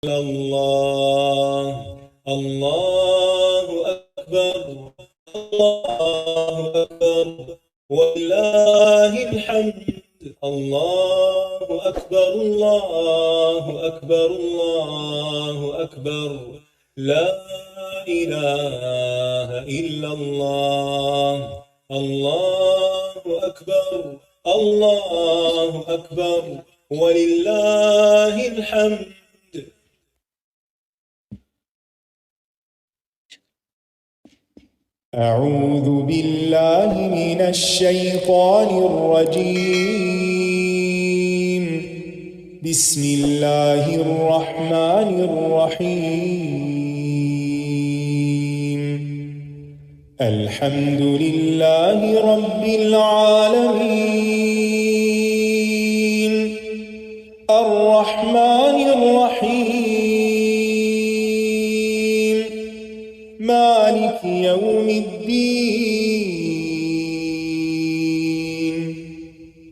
الله الله أكبر الله أكبر ولله الحمد الله أكبر الله أكبر الله أكبر لا إله إلا الله الله أكبر الله أكبر ولله الحمد. أعوذ بالله من الشيطان الرجيم بسم الله الرحمن الرحيم الحمد لله رب العالمين الرحمن الرحيم مالك يوم الدين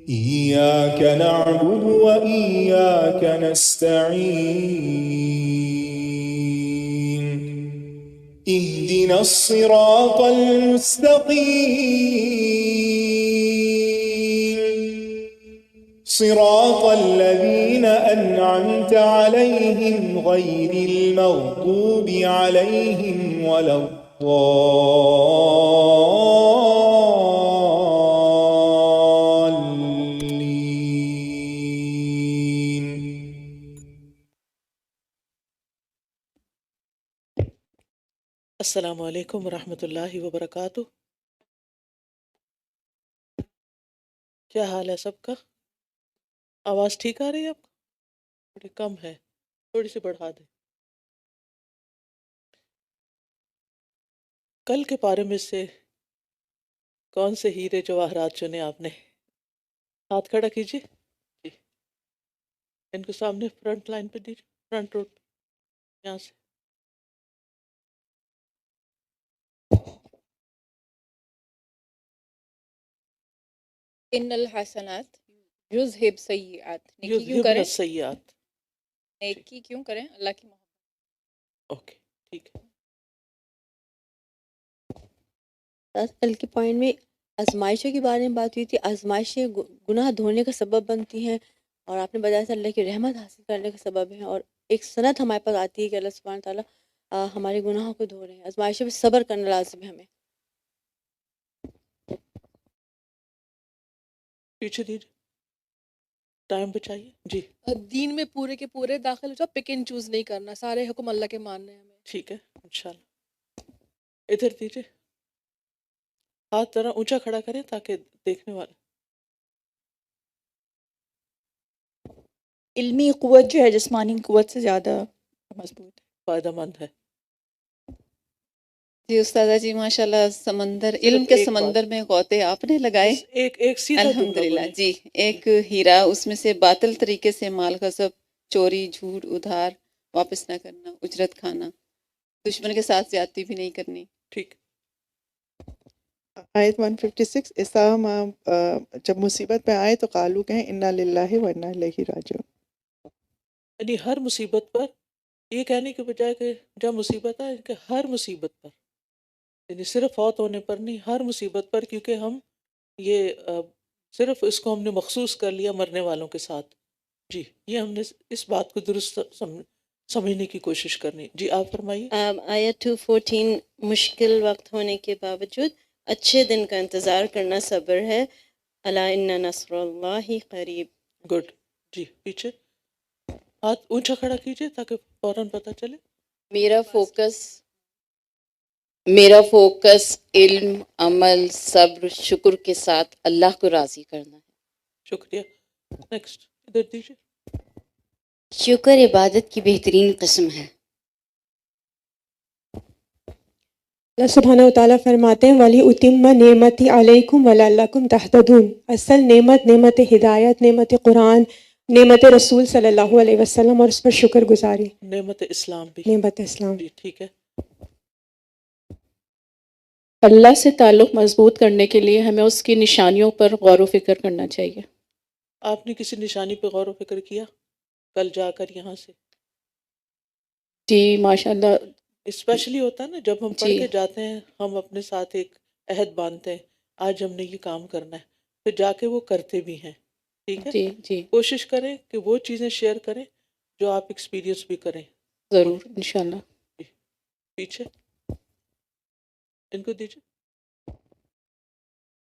إياك نعبد وإياك نستعين اهدنا الصراط المستقيم صراط الذين أنعمت عليهم غير المغضوب عليهم ولا الضالين. السلام علیکم ورحمۃ اللہ وبرکاتہ. کیا حال ہے سب کا؟ آواز ٹھیک آ رہی ہے آپ کو؟ تھوڑی کم ہے، تھوڑی سی بڑھا دیں. کل کے پارے میں سے کون سے ہیرے جواہرات چنے آپ نے؟ ہاتھ کھڑا کیجیے جی، ان کو سامنے فرنٹ لائن پہ دیجیے، فرنٹ روڈ پہ، یہاں سے. ان الحسنات یذہب سیئات، نیکی کیوں یذہبن کریں؟ السیئات. نیکی کیوں کریں؟ اللہ کی محبت. اوکے ٹھیک ہے. کل کے پوائنٹ میں آزمائشوں کے بارے میں بات ہوئی تھی. آزمائشیں گناہ دھونے کا سبب بنتی ہیں، اور آپ نے بتایا تھا اللہ کی رحمت حاصل کرنے کا سبب ہے، اور ایک سند ہمارے پاس آتی ہے کہ اللہ سبحانہ تعالیٰ ہمارے گناہوں کو دھو رہے ہیں. آزمائشوں میں صبر کرنا لازم ہے ہمیں. پیچھے دیجیے، ٹائم بچائیے جی. دین میں پورے کے پورے داخل ہو جاؤ، پک اینڈ چوز نہیں کرنا، سارے حکم اللہ کے ماننے ہیں ہمیں. ٹھیک ہے انشاءاللہ. ادھر دیجیے، ہاتھ ذرا اونچا کھڑا کریں تاکہ دیکھنے والا. علمی قوت جو ہے جسمانی قوت سے زیادہ مضبوط ہے، فائدہ مند ہے. جی استاذہ جی ماشاءاللہ، سمندر علم صرف کے ایک سمندر بات، میں غوطے آپ نے لگائے. بس ایک سیدھا جملہ الحمدللہ بولیں. جی. ایک ہیرا، اس میں سے باطل طریقے سے مال غصب، چوری، جھوٹ، ادھار واپس نہ کرنا، اجرت کھانا، دشمن کے ساتھ زیادتی بھی نہیں کرنی. ٹھیک. آیت 156 جب مصیبت پہ آئے تو قالو کہیں انا للہ و انا الیہ راجعون. یعنی ہر مصیبت پر، یہ کہنے کے بجائے کہ جب مصیبت آئے کہ ہر مصیبت پر، یعنی صرف فوت ہونے پر نہیں، ہر مصیبت پر، کیونکہ ہم یہ صرف اس کو ہم نے مخصوص کر لیا مرنے والوں کے ساتھ. جی یہ ہم نے اس بات کو درست سمجھنے کی کوشش کرنی. جی آپ فرمائیے. آیت 214 مشکل وقت ہونے کے باوجود اچھے دن کا انتظار کرنا صبر ہے. الا ان نصر اللہ قریب. گڈ. جی پیچھے ہاتھ اونچا کھڑا کیجیے تاکہ فوراً پتہ چلے. میرا فوکس علم، عمل، صبر، شکر کے ساتھ اللہ کو راضی کرنا ہے. شکریہ. نیکسٹ ادھر دیجیے. شکر عبادت کی بہترین قسم ہے. اللہ سبحانہ و تعالیٰ فرماتے ہیں ولی اتم نعمتی علیکم ولعلکم تہتدون. اصل نعمت ہدایت، نعمت قرآن، نعمت رسول صلی اللہ علیہ وسلم، اور اس پر شکر گزاری، نعمت اسلام بھی. نعمت اسلام. جی ٹھیک ہے. اللہ سے تعلق مضبوط کرنے کے لیے ہمیں اس کی نشانیوں پر غور و فکر کرنا چاہیے. آپ نے کسی نشانی پہ غور و فکر کیا کل جا کر یہاں سے؟ جی ماشاء اللہ. اسپیشلی ہوتا ہے نا جب ہم پڑھ جی کے جاتے ہیں، ہم اپنے ساتھ ایک عہد باندھتے ہیں، آج ہم نے یہ کام کرنا ہے، پھر جا کے وہ کرتے بھی ہیں. ٹھیک ہے، جی جی کوشش کریں کہ وہ چیزیں شیئر کریں جو آپ ایکسپیرینس بھی کریں. ضرور انشاءاللہ. جی، پیچھے ان کو دیجیے.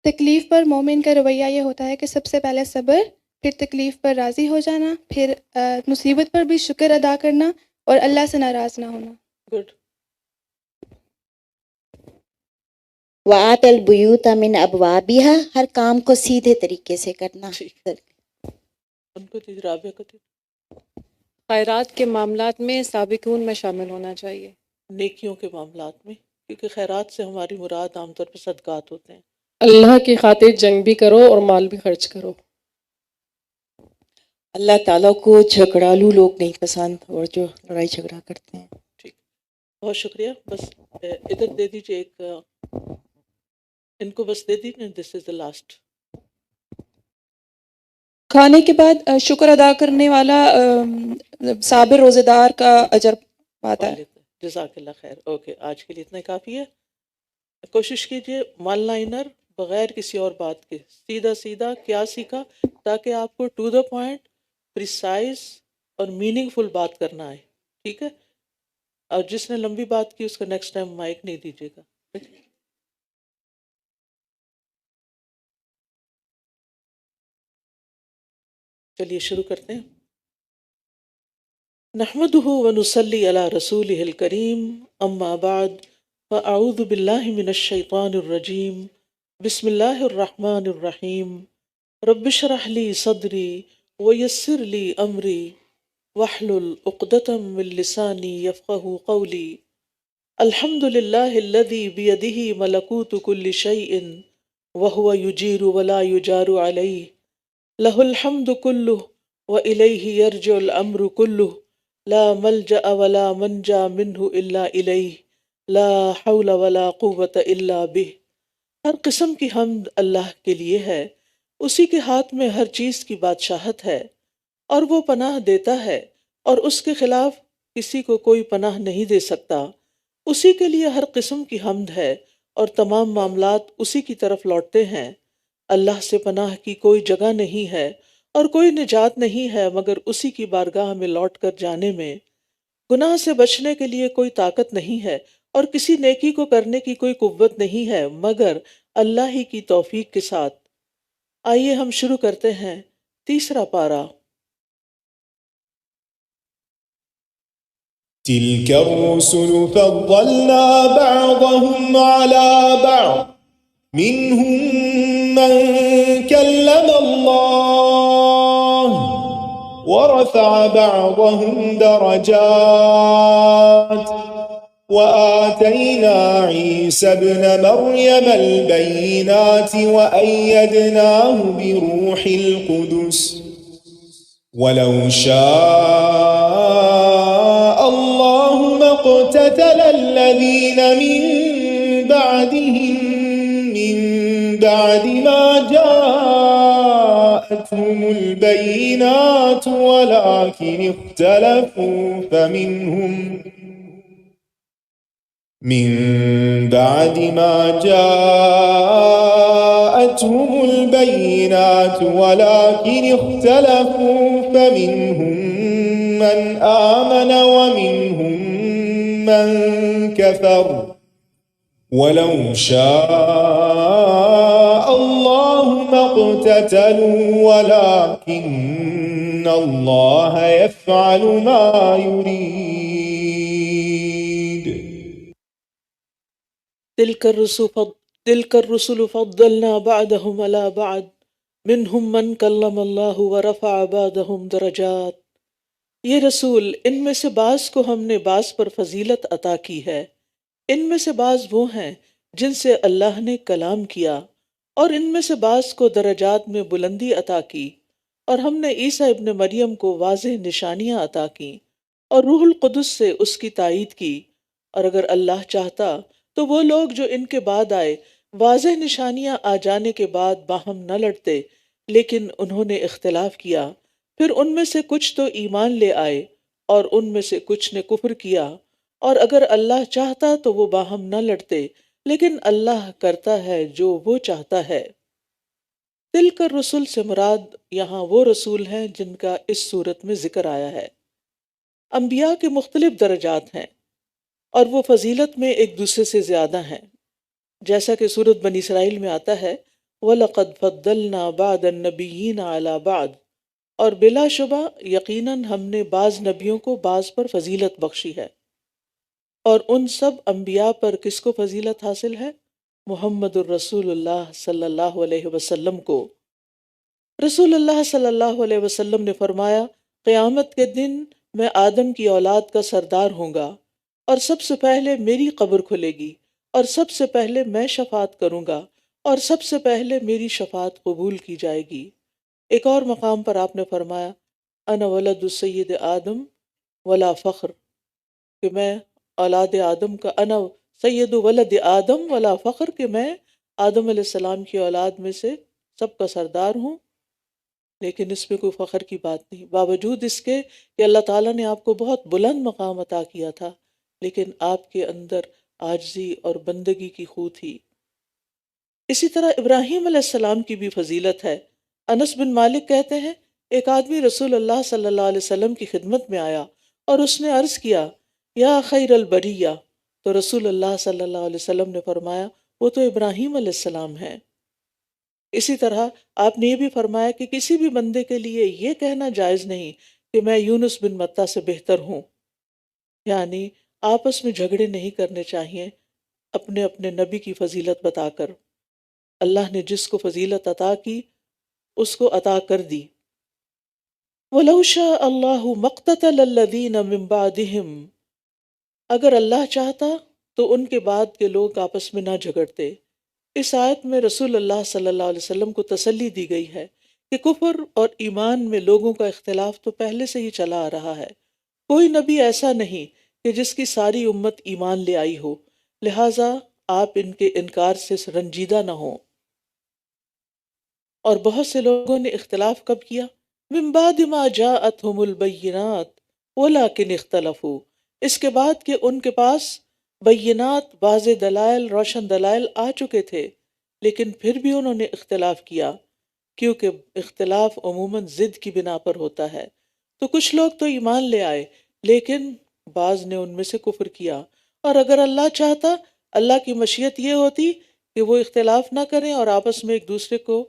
تکلیف پر مومن کا رویہ یہ ہوتا ہے کہ سب سے پہلے صبر، پھر تکلیف پر راضی ہو جانا، پھر مصیبت پر بھی شکر ادا کرنا اور اللہ سے ناراض نہ ہونا. گڈ. وآت البیوت من ابوابہا، ہر کام کو سیدھے طریقے سے کرنا. ٹھیک، ان کو دیجیے. رابعہ کو دیجیے. خیرات کے معاملات میں سابقون میں شامل ہونا چاہیے. نیکیوں کے معاملات میں، کیونکہ خیرات سے ہماری مراد عام طور پہ صدقات ہوتے ہیں. اللہ کی خاطر جنگ بھی کرو اور مال بھی خرچ کرو. اللہ تعالیٰ کو جھگڑالو لوگ نہیں پسند، اور جو لڑائی جھگڑا کرتے ہیں. ٹھیک، بہت شکریہ. بس ادھر دے دیجیے ایک، ان کو بس دے دیجیے. دس از دا لاسٹ. کھانے کے بعد شکر ادا کرنے والا صابر روزے دار کا اجر پاتا ہے. جزاک اللہ خیر. اوکے، آج کے لیے اتنا کافی ہے. کوشش کیجیے ون لائنر بغیر کسی اور بات کے، سیدھا سیدھا کیا سیکھا، تاکہ آپ کو ٹو دا پوائنٹ، پریسائز اور میننگ فل بات کرنا آئے. ٹھیک ہے، اور جس نے لمبی بات کی اس کا نیکسٹ ٹائم مائک نہیں دیجیے گا. چلیے شروع کرتے ہیں. نحمده ونصلي على رسوله الكريم، اما بعد فاعوذ بالله من الشيطان الرجيم. بسم الله الرحمن الرحيم. رب اشرح لي صدري ويسر لي امري واحلل عقدة من لساني يفقهوا قولي. الحمد لله الذي بيده ملكوت كل شيء وهو يجير ولا يجار عليه، له الحمد كله وإليه يرجع الأمر كله، لا ملجأ ولا منجا منه إلا إليه، لا حول ولا قوة إلا به. ہر قسم کی حمد اللہ کے لیے ہے، اسی کے ہاتھ میں ہر چیز کی بادشاہت ہے، اور وہ پناہ دیتا ہے اور اس کے خلاف کسی کو کوئی پناہ نہیں دے سکتا. اسی کے لیے ہر قسم کی حمد ہے اور تمام معاملات اسی کی طرف لوٹتے ہیں. اللہ سے پناہ کی کوئی جگہ نہیں ہے اور کوئی نجات نہیں ہے مگر اسی کی بارگاہ میں لوٹ کر جانے میں. گناہ سے بچنے کے لیے کوئی طاقت نہیں ہے اور کسی نیکی کو کرنے کی کوئی قوت نہیں ہے مگر اللہ ہی کی توفیق کے ساتھ. آئیے ہم شروع کرتے ہیں تیسرا پارہ. تلك الرسل فضلنا بعضهم على بعض منهم من كلم الله ورفع بعضهم درجات وآتينا عيسى ابن مريم البينات وأيدناه بروح القدس ولو شاء الله ما اقتتل الذين من بعدهم من بعد ما جاءتهم البينات ولكن اختلفوا فمنهم من بعد ما جاءتهم البينات ولكن اختلفوا فمنهم من آمن ومنهم من كفر ولو شاء الله ما اقتتلوا ولكن الله يفعل ما يريد. تلك الرسل فضلنا بعضهم على بعض منهم من كلم الله ورفع بعضهم درجات. یہ رسول ان میں سے بعض کو ہم نے بعض پر فضیلت عطا کی ہے. ان میں سے بعض وہ ہیں جن سے اللہ نے کلام کیا، اور ان میں سے بعض کو درجات میں بلندی عطا کی، اور ہم نے عیسیٰ ابن مریم کو واضح نشانیاں عطا کی اور روح القدس سے اس کی تائید کی. اور اگر اللہ چاہتا تو وہ لوگ جو ان کے بعد آئے واضح نشانیاں آ جانے کے بعد باہم نہ لڑتے، لیکن انہوں نے اختلاف کیا. پھر ان میں سے کچھ تو ایمان لے آئے اور ان میں سے کچھ نے کفر کیا، اور اگر اللہ چاہتا تو وہ باہم نہ لڑتے، لیکن اللہ کرتا ہے جو وہ چاہتا ہے۔ تلک الرسل سے مراد یہاں وہ رسول ہیں جن کا اس صورت میں ذکر آیا ہے۔ انبیاء کے مختلف درجات ہیں اور وہ فضیلت میں ایک دوسرے سے زیادہ ہیں، جیسا کہ سورۃ بنی اسرائیل میں آتا ہے وَلَقَدْ فَضَّلْنَا بَعْضَ النَّبِيِّينَ عَلَى بَعْضٍ، اور بلا شبہ یقیناً ہم نے بعض نبیوں کو بعض پر فضیلت بخشی ہے۔ اور ان سب انبیاء پر کس کو فضیلت حاصل ہے؟ محمد الرسول اللہ صلی اللہ علیہ وسلم کو۔ رسول اللہ صلی اللہ علیہ وسلم نے فرمایا، قیامت کے دن میں آدم کی اولاد کا سردار ہوں گا، اور سب سے پہلے میری قبر کھلے گی، اور سب سے پہلے میں شفاعت کروں گا، اور سب سے پہلے میری شفاعت قبول کی جائے گی۔ ایک اور مقام پر آپ نے فرمایا، انا ولد السید آدم ولا فخر، کہ میں اولاد آدم کا، انا سید ولد آدم ولا فخر، کہ میں آدم علیہ السلام کی اولاد میں سے سب کا سردار ہوں، لیکن اس میں کوئی فخر کی بات نہیں، باوجود اس کے کہ اللہ تعالیٰ نے آپ کو بہت بلند مقام عطا کیا تھا، لیکن آپ کے اندر عاجزی اور بندگی کی خو تھی۔ اسی طرح ابراہیم علیہ السلام کی بھی فضیلت ہے۔ انس بن مالک کہتے ہیں، ایک آدمی رسول اللہ صلی اللہ علیہ وسلم کی خدمت میں آیا اور اس نے عرض کیا، یا خیر البریہ، تو رسول اللہ صلی اللہ علیہ وسلم نے فرمایا، وہ تو ابراہیم علیہ السلام ہیں۔ اسی طرح آپ نے یہ بھی فرمایا کہ کسی بھی بندے کے لیے یہ کہنا جائز نہیں کہ میں یونس بن متی سے بہتر ہوں، یعنی آپس میں جھگڑے نہیں کرنے چاہیے اپنے اپنے نبی کی فضیلت بتا کر۔ اللہ نے جس کو فضیلت عطا کی اس کو عطا کر دی۔ وَلَوْ شَاءَ اللَّهُ مَقْتَتَلَ الَّذِينَ مِن بَعْدِهِمْ، اگر اللہ چاہتا تو ان کے بعد کے لوگ آپس میں نہ جھگڑتے۔ اس آیت میں رسول اللہ صلی اللہ علیہ وسلم کو تسلی دی گئی ہے کہ کفر اور ایمان میں لوگوں کا اختلاف تو پہلے سے ہی چلا آ رہا ہے۔ کوئی نبی ایسا نہیں کہ جس کی ساری امت ایمان لے آئی ہو، لہٰذا آپ ان کے انکار سے رنجیدہ نہ ہوں۔ اور بہت سے لوگوں نے اختلاف کب کیا؟ من بعد ما جاءتهم البینات ولکن اختلفوا، اس کے بعد کہ ان کے پاس بینات، واضح دلائل، روشن دلائل آ چکے تھے، لیکن پھر بھی انہوں نے اختلاف کیا، کیونکہ اختلاف عموماً ضد کی بنا پر ہوتا ہے۔ تو کچھ لوگ تو ایمان لے آئے، لیکن بعض نے ان میں سے کفر کیا، اور اگر اللہ چاہتا، اللہ کی مشیت یہ ہوتی کہ وہ اختلاف نہ کریں اور آپس میں ایک دوسرے کو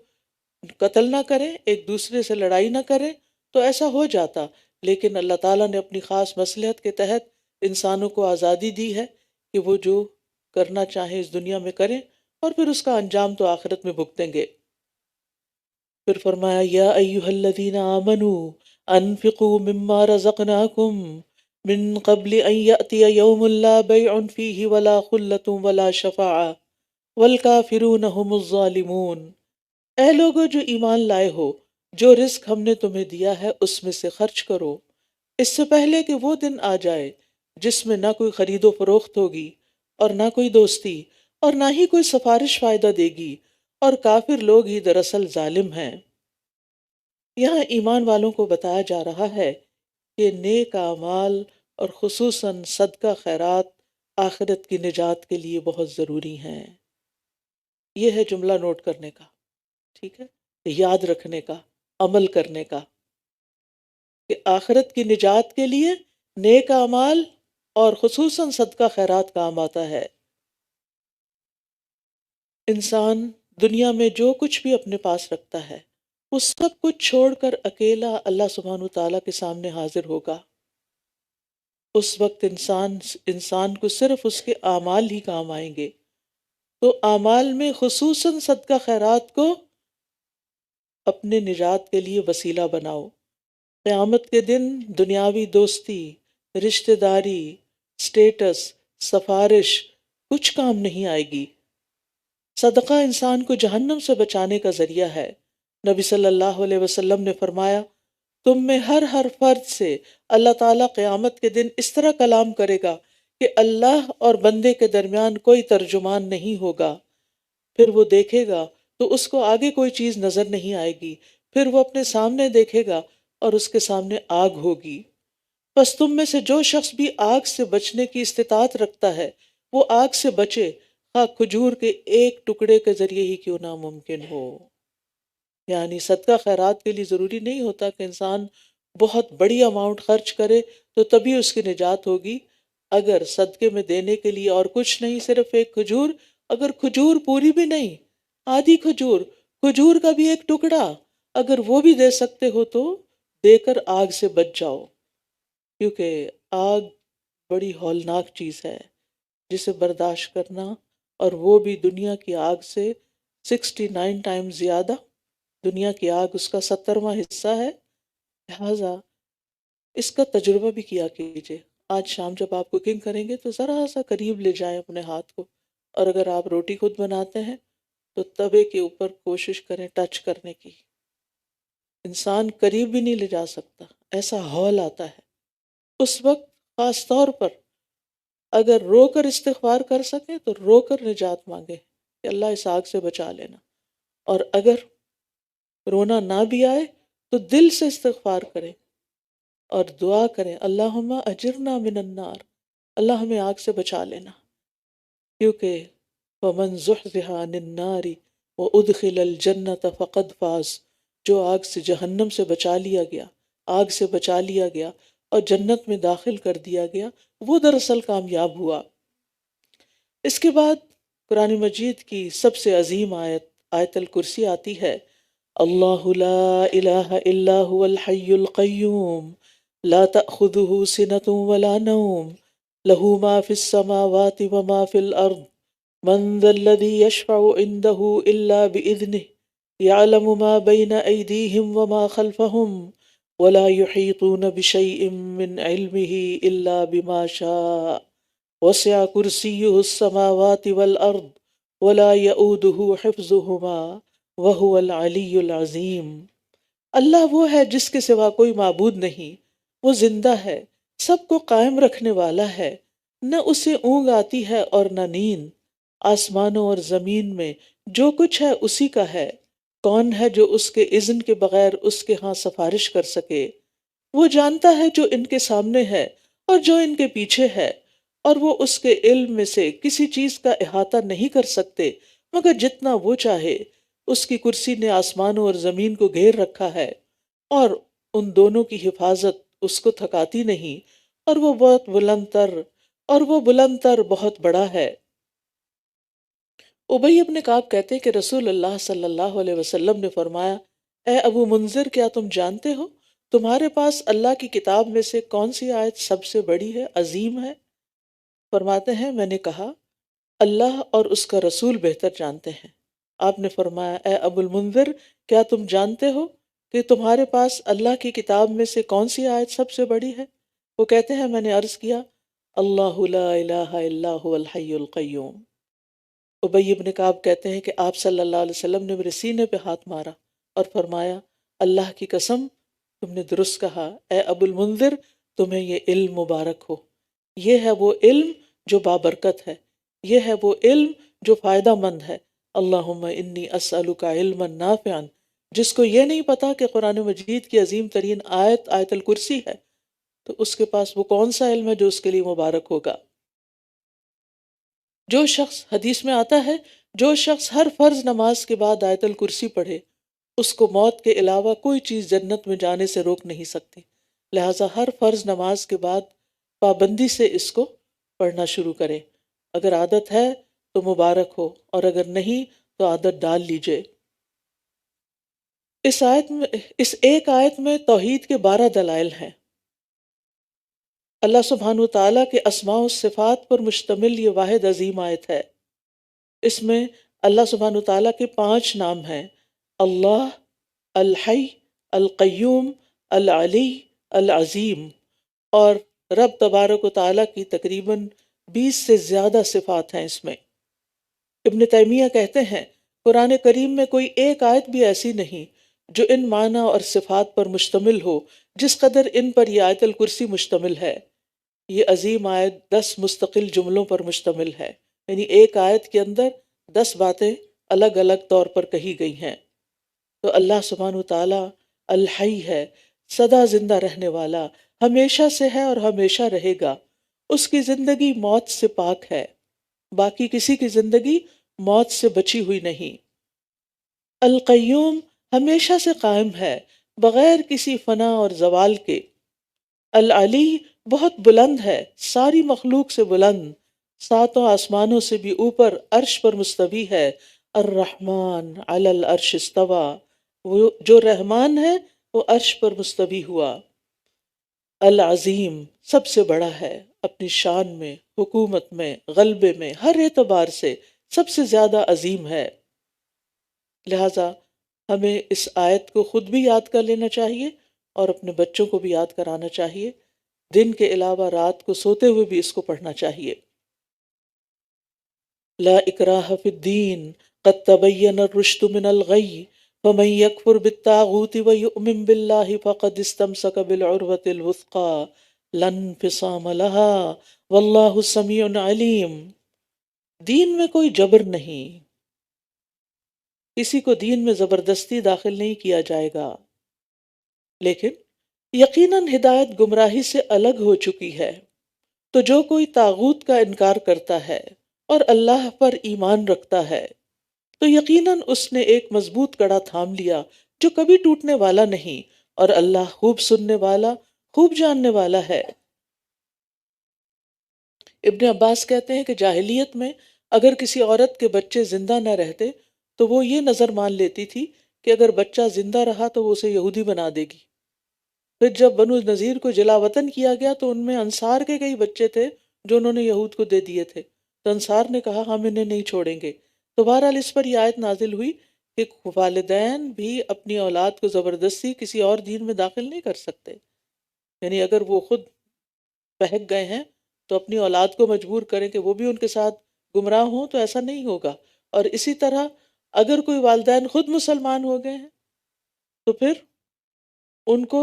قتل نہ کریں، ایک دوسرے سے لڑائی نہ کریں، تو ایسا ہو جاتا، لیکن اللہ تعالیٰ نے اپنی خاص مصلحت کے تحت انسانوں کو آزادی دی ہے کہ وہ جو کرنا چاہیں اس دنیا میں کریں، اور پھر اس کا انجام تو آخرت میں بھگتیں گے۔ پھر فرمایا، یا ایھا الذین آمنوا انفقوا مما رزقناکم من قبل ان یأتی یوم لا بیع فیہ ولا خلۃ ولا شفاعۃ والکافرون ھم الظالمون۔ اے لوگو جو ایمان لائے ہو، جو رزق ہم نے تمہیں دیا ہے اس میں سے خرچ کرو، اس سے پہلے کہ وہ دن آ جائے جس میں نہ کوئی خرید و فروخت ہوگی اور نہ کوئی دوستی اور نہ ہی کوئی سفارش فائدہ دے گی، اور کافر لوگ ہی دراصل ظالم ہیں۔ یہاں ایمان والوں کو بتایا جا رہا ہے کہ نیک اعمال اور خصوصاً صدقہ خیرات آخرت کی نجات کے لیے بہت ضروری ہیں۔ یہ ہے جملہ نوٹ کرنے کا، ٹھیک ہے، یاد رکھنے کا، عمل کرنے کا، کہ آخرت کی نجات کے لیے نیک اعمال اور خصوصاً صدقہ خیرات کام آتا ہے۔ انسان دنیا میں جو کچھ بھی اپنے پاس رکھتا ہے وہ سب کچھ چھوڑ کر اکیلا اللہ سبحانہ وتعالیٰ کے سامنے حاضر ہوگا۔ اس وقت انسان کو صرف اس کے اعمال ہی کام آئیں گے۔ تو اعمال میں خصوصاً صدقہ خیرات کو اپنے نجات کے لیے وسیلہ بناؤ۔ قیامت کے دن دنیاوی دوستی، رشتہ داری، سٹیٹس، سفارش کچھ کام نہیں آئے گی۔ صدقہ انسان کو جہنم سے بچانے کا ذریعہ ہے۔ نبی صلی اللہ علیہ وسلم نے فرمایا، تم میں ہر فرد سے اللہ تعالیٰ قیامت کے دن اس طرح کلام کرے گا کہ اللہ اور بندے کے درمیان کوئی ترجمان نہیں ہوگا۔ پھر وہ دیکھے گا تو اس کو آگے کوئی چیز نظر نہیں آئے گی، پھر وہ اپنے سامنے دیکھے گا اور اس کے سامنے آگ ہوگی۔ بس تم میں سے جو شخص بھی آگ سے بچنے کی استطاعت رکھتا ہے وہ آگ سے بچے، خواہ کھجور کے ایک ٹکڑے کے ذریعے ہی کیوں ناممکن ہو۔ یعنی صدقہ خیرات کے لیے ضروری نہیں ہوتا کہ انسان بہت بڑی اماؤنٹ خرچ کرے تو تبھی اس کی نجات ہوگی۔ اگر صدقے میں دینے کے لیے اور کچھ نہیں، صرف ایک کھجور، اگر کھجور پوری بھی نہیں، آدھی کھجور، کھجور کا بھی ایک ٹکڑا اگر وہ بھی دے سکتے ہو تو دے کر آگ سے بچ جاؤ، کیونکہ آگ بڑی ہولناک چیز ہے جسے برداشت کرنا، اور وہ بھی دنیا کی آگ سے 69 ٹائم زیادہ۔ دنیا کی آگ اس کا 70واں حصہ ہے، لہٰذا اس کا تجربہ بھی کیا کیجیے۔ آج شام جب آپ کوکنگ کریں گے تو ذرا سا قریب لے جائیں اپنے ہاتھ کو، اور اگر آپ روٹی خود بناتے ہیں تو توے کے اوپر کوشش کریں ٹچ کرنے کی۔ انسان قریب بھی نہیں لے جا سکتا، ایسا ہول آتا ہے۔ اس وقت خاص طور پر اگر رو کر استغفار کر سکیں تو رو کر نجات مانگے کہ اللہ اس آگ سے بچا لینا، اور اگر رونا نہ بھی آئے تو دل سے استغفار کریں اور دعا کریں، اللہم اجرنا من النار، اللہ ہمیں آگ سے بچا لینا، کیونکہ ومن زحزح عن النار وادخل الجنۃ فقد فاز، جو آگ سے، جہنم سے بچا لیا گیا، آگ سے بچا لیا گیا اور جنت میں داخل کر دیا گیا، وہ دراصل کامیاب ہوا۔ اس کے بعد قرآن مجید کی سب سے عظیم آیت، آیت الکرسی آتی ہے، اللہ لا الہ الا هو الحی القیوم لا تأخذہ سنۃ ولا نوم لہ ما فی السماوات وما فی الارض من ذا الذی یشفع عنده الا بإذنہ یعلم ما بین ایدیہم وما خلفہم ولا یحیطون بشیء من علمہ الا بما شاء وسع کرسیہ السماوات والارض ولا یؤودہ حفظہما وہو العلی العظیم۔ اللہ وہ ہے جس کے سوا کوئی معبود نہیں، وہ زندہ ہے، سب کو قائم رکھنے والا ہے، نہ اسے اونگ آتی ہے اور نہ نیند، آسمانوں اور زمین میں جو کچھ ہے اسی کا ہے، کون ہے جو اس کے اذن کے بغیر اس کے ہاں سفارش کر سکے؟ وہ جانتا ہے جو ان کے سامنے ہے اور جو ان کے پیچھے ہے، اور وہ اس کے علم میں سے کسی چیز کا احاطہ نہیں کر سکتے مگر جتنا وہ چاہے۔ اس کی کرسی نے آسمانوں اور زمین کو گھیر رکھا ہے، اور ان دونوں کی حفاظت اس کو تھکاتی نہیں، اور وہ بلند تر بہت بڑا ہے۔ ابی بن کعب کہتے کہ رسول اللہ صلی اللہ علیہ وسلم نے فرمایا، اے ابو منذر، کیا تم جانتے ہو تمہارے پاس اللہ کی کتاب میں سے کون سی آیت سب سے بڑی ہے، عظیم ہے؟ فرماتے ہیں میں نے کہا اللہ اور اس کا رسول بہتر جانتے ہیں۔ آپ نے فرمایا اے ابو المنذر، کیا تم جانتے ہو کہ تمہارے پاس اللہ کی کتاب میں سے کون سی آیت سب سے بڑی ہے؟ وہ کہتے ہیں میں نے عرض کیا اللہ لا الہ الا هو الحی القیوم۔ ابی بن کعب کہتے ہیں کہ آپ صلی اللہ علیہ وسلم نے میرے سینے پہ ہاتھ مارا اور فرمایا اللہ کی قسم تم نے درست کہا، اے ابو المنذر تمہیں یہ علم مبارک ہو، یہ ہے وہ علم جو بابرکت ہے، یہ ہے وہ علم جو فائدہ مند ہے۔ اللہم انی اسألک علما نافعا، جس کو یہ نہیں پتا کہ قرآن مجید کی عظیم ترین آیت آیت الکرسی ہے تو اس کے پاس وہ کون سا علم ہے جو اس کے لیے مبارک ہوگا۔ جو شخص، حدیث میں آتا ہے، جو شخص ہر فرض نماز کے بعد آیت الکرسی پڑھے اس کو موت کے علاوہ کوئی چیز جنت میں جانے سے روک نہیں سکتی، لہٰذا ہر فرض نماز کے بعد پابندی سے اس کو پڑھنا شروع کرے۔ اگر عادت ہے تو مبارک ہو، اور اگر نہیں تو عادت ڈال لیجئے۔ اس ایک آیت میں توحید کے 12 دلائل ہیں۔ اللہ سبحانہ وتعالیٰ کے اسماء و صفات پر مشتمل یہ واحد عظیم آیت ہے۔ اس میں اللہ سبحانہ وتعالیٰ کے 5 نام ہیں، اللہ، الحی، القیوم، العلی، العظیم، اور رب تبارک و تعالیٰ کی تقریباً 20 سے زیادہ صفات ہیں اس میں۔ ابن تیمیہ کہتے ہیں قرآن کریم میں کوئی ایک آیت بھی ایسی نہیں جو ان معنی اور صفات پر مشتمل ہو جس قدر ان پر یہ آیت الکرسی مشتمل ہے۔ یہ عظیم آیت 10 مستقل جملوں پر مشتمل ہے، یعنی ایک آیت کے اندر 10 باتیں الگ الگ طور پر کہی گئی ہیں۔ تو اللہ سبحانہ وتعالیٰ الحی ہے، سدا زندہ رہنے والا، ہمیشہ سے ہے اور ہمیشہ رہے گا، اس کی زندگی موت سے پاک ہے، باقی کسی کی زندگی موت سے بچی ہوئی نہیں۔ القیوم ہمیشہ سے قائم ہے بغیر کسی فنا اور زوال کے۔ العلی بہت بلند ہے، ساری مخلوق سے بلند، ساتوں آسمانوں سے بھی اوپر، عرش پر مستوی ہے۔ الرحمن علی العرش استوى، وہ جو رحمان ہے وہ عرش پر مستوی ہوا۔ العظیم سب سے بڑا ہے، اپنی شان میں، حکومت میں، غلبے میں، ہر اعتبار سے سب سے زیادہ عظیم ہے۔ لہٰذا ہمیں اس آیت کو خود بھی یاد کر لینا چاہیے اور اپنے بچوں کو بھی یاد کرانا چاہیے، دن کے علاوہ رات کو سوتے ہوئے بھی اس کو پڑھنا چاہیے۔ لا اکراہ فی الدین قد تبین الرشد من الغی فمن یکفر بالطاغوت ویؤمن باللہ فقد استمسک بالعروۃ الوثقی لا انفصام لها واللہ سمیع علیم۔ دین میں کوئی جبر نہیں، کسی کو دین میں زبردستی داخل نہیں کیا جائے گا، لیکن یقیناً ہدایت گمراہی سے الگ ہو چکی ہے۔ تو جو کوئی طاغوت کا انکار کرتا ہے اور اللہ پر ایمان رکھتا ہے تو یقیناً اس نے ایک مضبوط کڑا تھام لیا جو کبھی ٹوٹنے والا نہیں، اور اللہ خوب سننے والا، خوب جاننے والا ہے۔ ابن عباس کہتے ہیں کہ جاہلیت میں اگر کسی عورت کے بچے زندہ نہ رہتے تو وہ یہ نظر مان لیتی تھی کہ اگر بچہ زندہ رہا تو وہ اسے یہودی بنا دے گی۔ پھر جب بنو نذیر کو جلا وطن کیا گیا تو ان میں انصار کے کئی بچے تھے جو انہوں نے یہود کو دے دیے تھے، تو انصار نے کہا ہم انہیں نہیں چھوڑیں گے۔ تو بہرحال اس پر یہ آیت نازل ہوئی کہ والدین بھی اپنی اولاد کو زبردستی کسی اور دین میں داخل نہیں کر سکتے، یعنی اگر وہ خود بہک گئے ہیں تو اپنی اولاد کو مجبور کریں کہ وہ بھی ان کے ساتھ گمراہ ہوں، تو ایسا نہیں ہوگا۔ اور اسی طرح اگر کوئی والدین خود مسلمان ہو گئے ہیں تو پھر ان کو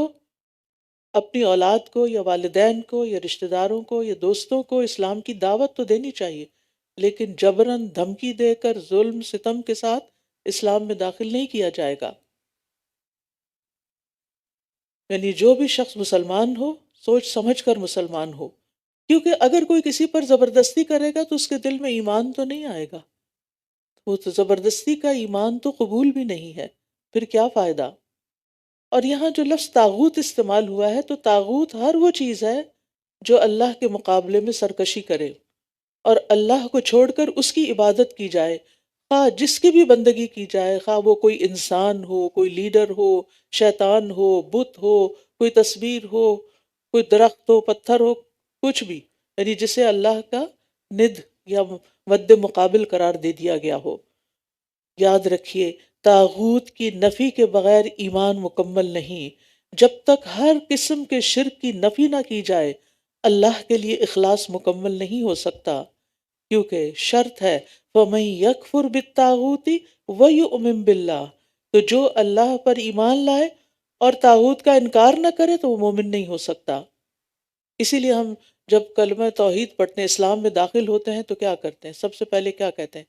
اپنی اولاد کو یا والدین کو یا رشتہ داروں کو یا دوستوں کو اسلام کی دعوت تو دینی چاہیے، لیکن جبراً دھمکی دے کر ظلم ستم کے ساتھ اسلام میں داخل نہیں کیا جائے گا۔ یعنی جو بھی شخص مسلمان ہو سوچ سمجھ کر مسلمان ہو، کیونکہ اگر کوئی کسی پر زبردستی کرے گا تو اس کے دل میں ایمان تو نہیں آئے گا، وہ تو زبردستی کا ایمان تو قبول بھی نہیں ہے، پھر کیا فائدہ۔ اور یہاں جو لفظ طاغوت استعمال ہوا ہے تو طاغوت ہر وہ چیز ہے جو اللہ کے مقابلے میں سرکشی کرے اور اللہ کو چھوڑ کر اس کی عبادت کی جائے، خواہ جس کی بھی بندگی کی جائے، خواہ وہ کوئی انسان ہو، کوئی لیڈر ہو، شیطان ہو، بت ہو، کوئی تصویر ہو، کوئی درخت ہو، پتھر ہو، کچھ بھی، یعنی جسے اللہ کا ند یا مد مقابل قرار دے دیا گیا ہو۔ یاد رکھیے طاغوت کی نفی کے بغیر ایمان مکمل نہیں۔ جب تک ہر قسم کے شرک کی نفی نہ کی جائے اللہ کے لیے اخلاص مکمل نہیں ہو سکتا، کیونکہ شرط ہے فَمَن يَكْفُرْ بِالطَّاغُوتِ وَيُؤْمِن بِاللَّهِ، تو جو اللہ پر ایمان لائے اور طاغوت کا انکار نہ کرے تو وہ مومن نہیں ہو سکتا۔ اسی لیے ہم جب کلمہ توحید پڑھتے ہیں، اسلام میں داخل ہوتے ہیں تو کیا کرتے ہیں؟ سب سے پہلے کیا کہتے ہیں؟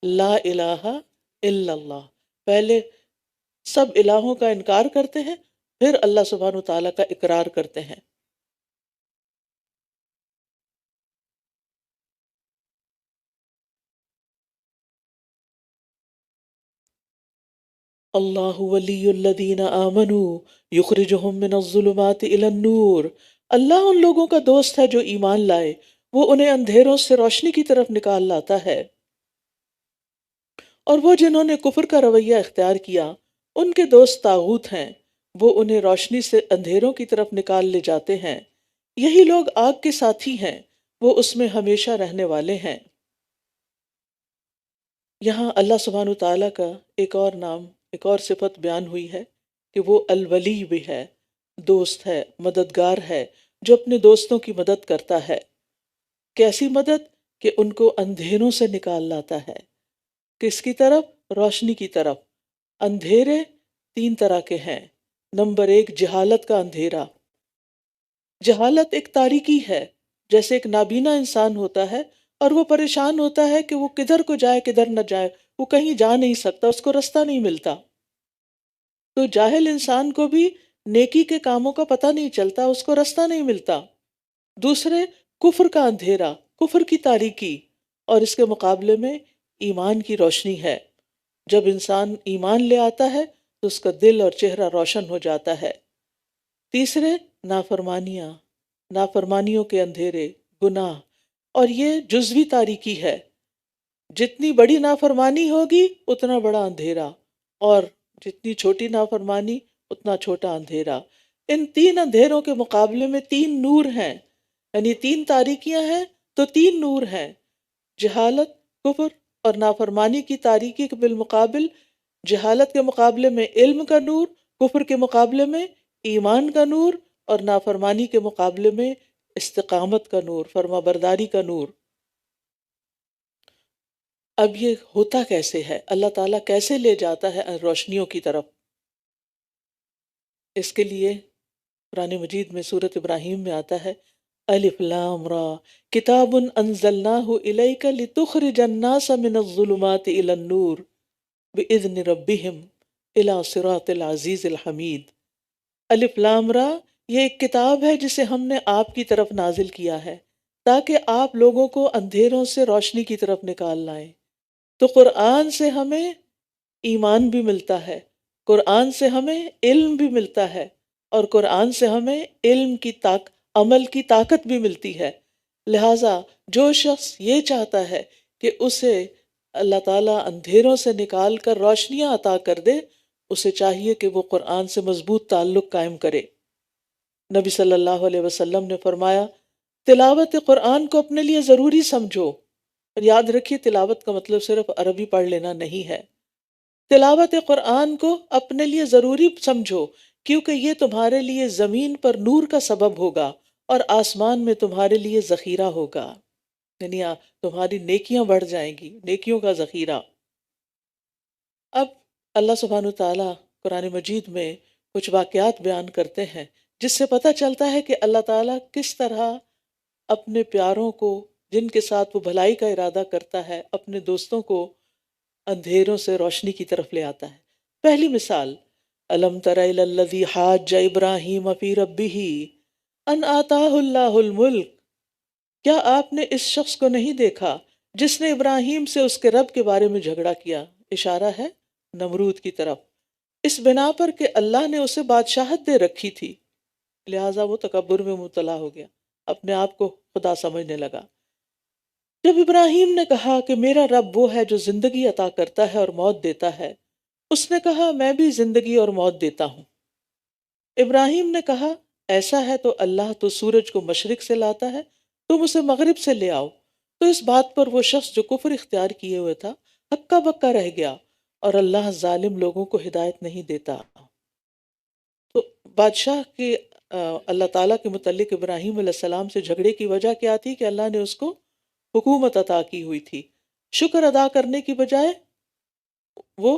لا الہ الا اللہ۔ پہلے سب الہوں کا انکار کرتے ہیں، پھر اللہ سبحانہ و تعالیٰ کا اقرار کرتے ہیں۔ اللہ ولی الذین آمنوا یخرجہم من الظلمات الی النور، اللہ ان لوگوں کا دوست ہے جو ایمان لائے، وہ انہیں اندھیروں سے روشنی کی طرف نکال لاتا ہے۔ اور وہ جنہوں نے کفر کا رویہ اختیار کیا ان کے دوست طاغوت ہیں، وہ انہیں روشنی سے اندھیروں کی طرف نکال لے جاتے ہیں، یہی لوگ آگ کے ساتھی ہیں، وہ اس میں ہمیشہ رہنے والے ہیں۔ یہاں اللہ سبحانہ تعالیٰ کا ایک اور نام، ایک اور صفت بیان ہوئی ہے کہ وہ الولی بھی ہے، دوست ہے، مددگار ہے، جو اپنے دوستوں کی مدد کرتا ہے۔ کیسی مدد؟ کہ ان کو اندھیروں سے نکال لاتا ہے۔ کس کی طرف؟ روشنی کی طرف۔ اندھیرے تین طرح کے ہیں۔ نمبر 1، جہالت کا اندھیرا۔ جہالت ایک تاریکی ہے، جیسے ایک نابینا انسان ہوتا ہے اور وہ پریشان ہوتا ہے کہ وہ کدھر کو جائے کدھر نہ جائے، وہ کہیں جا نہیں سکتا، اس کو رستہ نہیں ملتا۔ تو جاہل انسان کو بھی نیکی کے کاموں کا پتہ نہیں چلتا، اس کو رستہ نہیں ملتا۔ دوسرے کفر کا اندھیرا، کفر کی تاریکی، اور اس کے مقابلے میں ایمان کی روشنی ہے۔ جب انسان ایمان لے آتا ہے تو اس کا دل اور چہرہ روشن ہو جاتا ہے۔ تیسرے نافرمانیاں، نافرمانیوں کے اندھیرے، گناہ، اور یہ جزوی تاریکی ہے۔ جتنی بڑی نافرمانی ہوگی اتنا بڑا اندھیرا، اور جتنی چھوٹی نافرمانی اتنا چھوٹا اندھیرا۔ ان تین اندھیروں کے مقابلے میں تین نور ہیں، یعنی تین تاریکیاں ہیں تو تین نور ہیں۔ جہالت، کفر اور نافرمانی کی تاریکی کے بالمقابل جہالت کے مقابلے میں علم کا نور، کفر کے مقابلے میں ایمان کا نور، اور نافرمانی کے مقابلے میں استقامت کا نور، فرما برداری کا نور۔ اب یہ ہوتا کیسے ہے؟ اللہ تعالیٰ کیسے لے جاتا ہے روشنیوں کی طرف؟ اس کے لیے قرآن مجید میں سورۃ ابراہیم میں آتا ہے الف لام را کتاب انزلناہ الیک لتخرج الناس من الظلمات الی النور باذن ربہم الی صراط العزیز الحمید۔ الف لام را، یہ ایک کتاب ہے جسے ہم نے آپ کی طرف نازل کیا ہے تاکہ آپ لوگوں کو اندھیروں سے روشنی کی طرف نکال لائیں۔ تو قرآن سے ہمیں ایمان بھی ملتا ہے، قرآن سے ہمیں علم بھی ملتا ہے، اور قرآن سے ہمیں علم کی عمل کی طاقت بھی ملتی ہے۔ لہٰذا جو شخص یہ چاہتا ہے کہ اسے اللہ تعالیٰ اندھیروں سے نکال کر روشنیاں عطا کر دے، اسے چاہیے کہ وہ قرآن سے مضبوط تعلق قائم کرے۔ نبی صلی اللہ علیہ وسلم نے فرمایا تلاوت قرآن کو اپنے لیے ضروری سمجھو، اور یاد رکھیے تلاوت کا مطلب صرف عربی پڑھ لینا نہیں ہے۔ تلاوت قرآن کو اپنے لیے ضروری سمجھو کیونکہ یہ تمہارے لیے زمین پر نور کا سبب ہوگا اور آسمان میں تمہارے لیے ذخیرہ ہوگا، یعنی تمہاری نیکیاں بڑھ جائیں گی، نیکیوں کا ذخیرہ۔ اب اللہ سبحانہ تعالیٰ قرآن مجید میں کچھ واقعات بیان کرتے ہیں جس سے پتہ چلتا ہے کہ اللہ تعالیٰ کس طرح اپنے پیاروں کو، جن کے ساتھ وہ بھلائی کا ارادہ کرتا ہے، اپنے دوستوں کو اندھیروں سے روشنی کی طرف لے آتا ہے۔ پہلی مثال الم تر الی الذی حاج ابراہیم فی ربہ ان آتاہ اللہ الملک، کیا آپ نے اس شخص کو نہیں دیکھا جس نے ابراہیم سے اس کے رب کے بارے میں جھگڑا کیا؟ اشارہ ہے نمرود کی طرف، اس بنا پر کہ اللہ نے اسے بادشاہت دے رکھی تھی، لہٰذا وہ تکبر میں مبتلا ہو گیا، اپنے آپ کو خدا سمجھنے لگا۔ جب ابراہیم نے کہا کہ میرا رب وہ ہے جو زندگی عطا کرتا ہے اور موت دیتا ہے، اس نے کہا میں بھی زندگی اور موت دیتا ہوں۔ ابراہیم نے کہا ایسا ہے تو اللہ تو سورج کو مشرق سے لاتا ہے، تم اسے مغرب سے لے آؤ۔ تو اس بات پر وہ شخص جو کفر اختیار کیے ہوئے تھا ہکا بکا رہ گیا، اور اللہ ظالم لوگوں کو ہدایت نہیں دیتا۔ تو بادشاہ کے اللہ تعالیٰ کے متعلق ابراہیم علیہ السلام سے جھگڑے کی وجہ کیا تھی کہ اللہ نے اس کو حکومت عطا کی ہوئی تھی۔ شکر ادا کرنے کی بجائے، وہ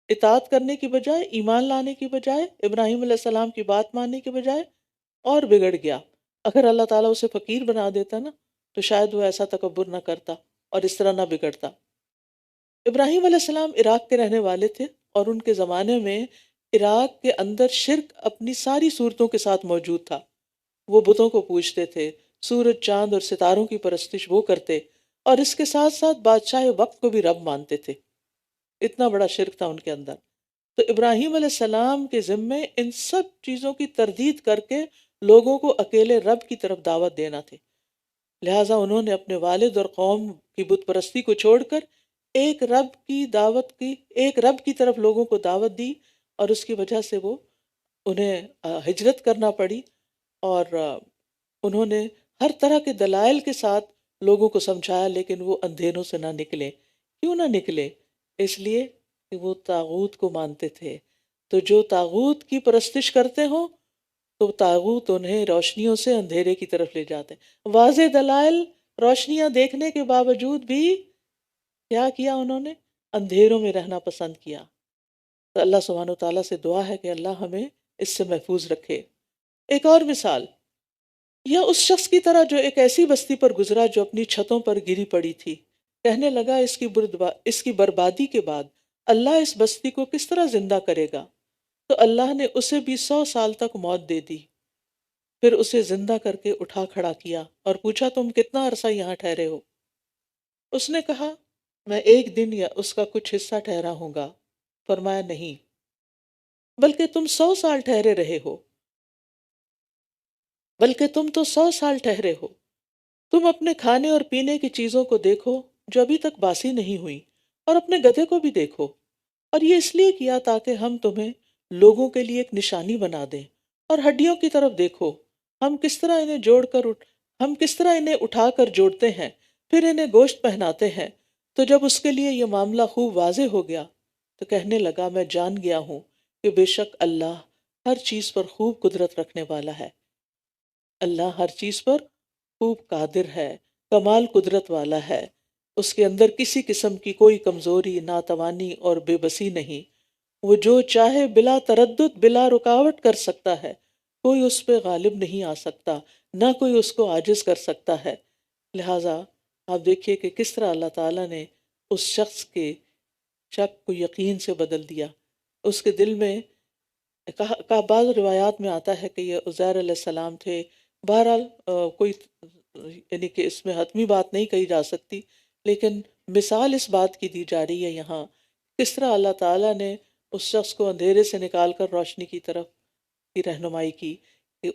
اطاعت کرنے کی بجائے، ایمان لانے کی بجائے، ابراہیم علیہ السلام کی بات ماننے کی بجائے اور بگڑ گیا۔ اگر اللہ تعالیٰ اسے فقیر بنا دیتا نا تو شاید وہ ایسا تکبر نہ کرتا اور اس طرح نہ بگڑتا۔ ابراہیم علیہ السلام عراق کے رہنے والے تھے، اور ان کے زمانے میں عراق کے اندر شرک اپنی ساری صورتوں کے ساتھ موجود تھا۔ وہ بتوں کو پوجتے تھے، سورج، چاند اور ستاروں کی پرستش وہ کرتے، اور اس کے ساتھ ساتھ بادشاہ وقت کو بھی رب مانتے تھے۔ اتنا بڑا شرک تھا ان کے اندر۔ تو ابراہیم علیہ السلام کے ذمے ان سب چیزوں کی تردید کر کے لوگوں کو اکیلے رب کی طرف دعوت دینا تھے۔ لہٰذا انہوں نے اپنے والد اور قوم کی بت پرستی کو چھوڑ کر ایک رب کی طرف لوگوں کو دعوت دی، اور اس کی وجہ سے انہیں ہجرت کرنا پڑی، اور انہوں نے ہر طرح کے دلائل کے ساتھ لوگوں کو سمجھایا، لیکن وہ اندھیروں سے نہ نکلے۔ کیوں نہ نکلے؟ اس لیے کہ وہ طاغوت کو مانتے تھے۔ تو جو طاغوت کی پرستش کرتے ہوں تو طاغوت انہیں روشنیوں سے اندھیرے کی طرف لے جاتے ہیں۔ واضح دلائل، روشنیاں دیکھنے کے باوجود بھی کیا کیا انہوں نے؟ اندھیروں میں رہنا پسند کیا۔ تو اللہ سبحانہ و تعالیٰ سے دعا ہے کہ اللہ ہمیں اس سے محفوظ رکھے۔ ایک اور مثال، یا اس شخص کی طرح جو ایک ایسی بستی پر گزرا جو اپنی چھتوں پر گری پڑی تھی، کہنے لگا اس کی بربادی کے بعد اللہ اس بستی کو کس طرح زندہ کرے گا؟ تو اللہ نے اسے بھی 100 سال تک موت دے دی، پھر اسے زندہ کر کے اٹھا کھڑا کیا اور پوچھا تم کتنا عرصہ یہاں ٹھہرے ہو؟ اس نے کہا میں 1 دن یا اس کا کچھ حصہ ٹھہرا ہوں گا۔ فرمایا نہیں، بلکہ تم 100 سال ٹھہرے رہے ہو، بلکہ تم تو 100 سال ٹھہرے ہو۔ تم اپنے کھانے اور پینے کی چیزوں کو دیکھو جو ابھی تک باسی نہیں ہوئی، اور اپنے گدھے کو بھی دیکھو، اور یہ اس لیے کیا تاکہ ہم تمہیں لوگوں کے لیے ایک نشانی بنا دیں۔ اور ہڈیوں کی طرف دیکھو، ہم کس طرح انہیں اٹھا کر جوڑتے ہیں، پھر انہیں گوشت پہناتے ہیں۔ تو جب اس کے لیے یہ معاملہ خوب واضح ہو گیا تو کہنے لگا میں جان گیا ہوں کہ بے شک اللہ ہر چیز پر خوب قدرت رکھنے والا ہے، اللہ ہر چیز پر خوب قادر ہے، کمال قدرت والا ہے، اس کے اندر کسی قسم کی کوئی کمزوری، ناتوانی اور بے بسی نہیں، وہ جو چاہے بلا تردد، بلا رکاوٹ کر سکتا ہے، کوئی اس پہ غالب نہیں آ سکتا، نہ کوئی اس کو عاجز کر سکتا ہے۔ لہٰذا آپ دیکھیے کہ کس طرح اللہ تعالیٰ نے اس شخص کے شک کو یقین سے بدل دیا۔ اس کے دل میں بعض روایات میں آتا ہے کہ یہ عزیر علیہ السلام تھے، بہرحال کوئی یعنی کہ اس میں حتمی بات نہیں کہی جا سکتی، لیکن مثال اس بات کی دی جا رہی ہے یہاں کس طرح اللہ تعالیٰ نے اس شخص کو اندھیرے سے نکال کر روشنی کی طرف کی رہنمائی کی، کہ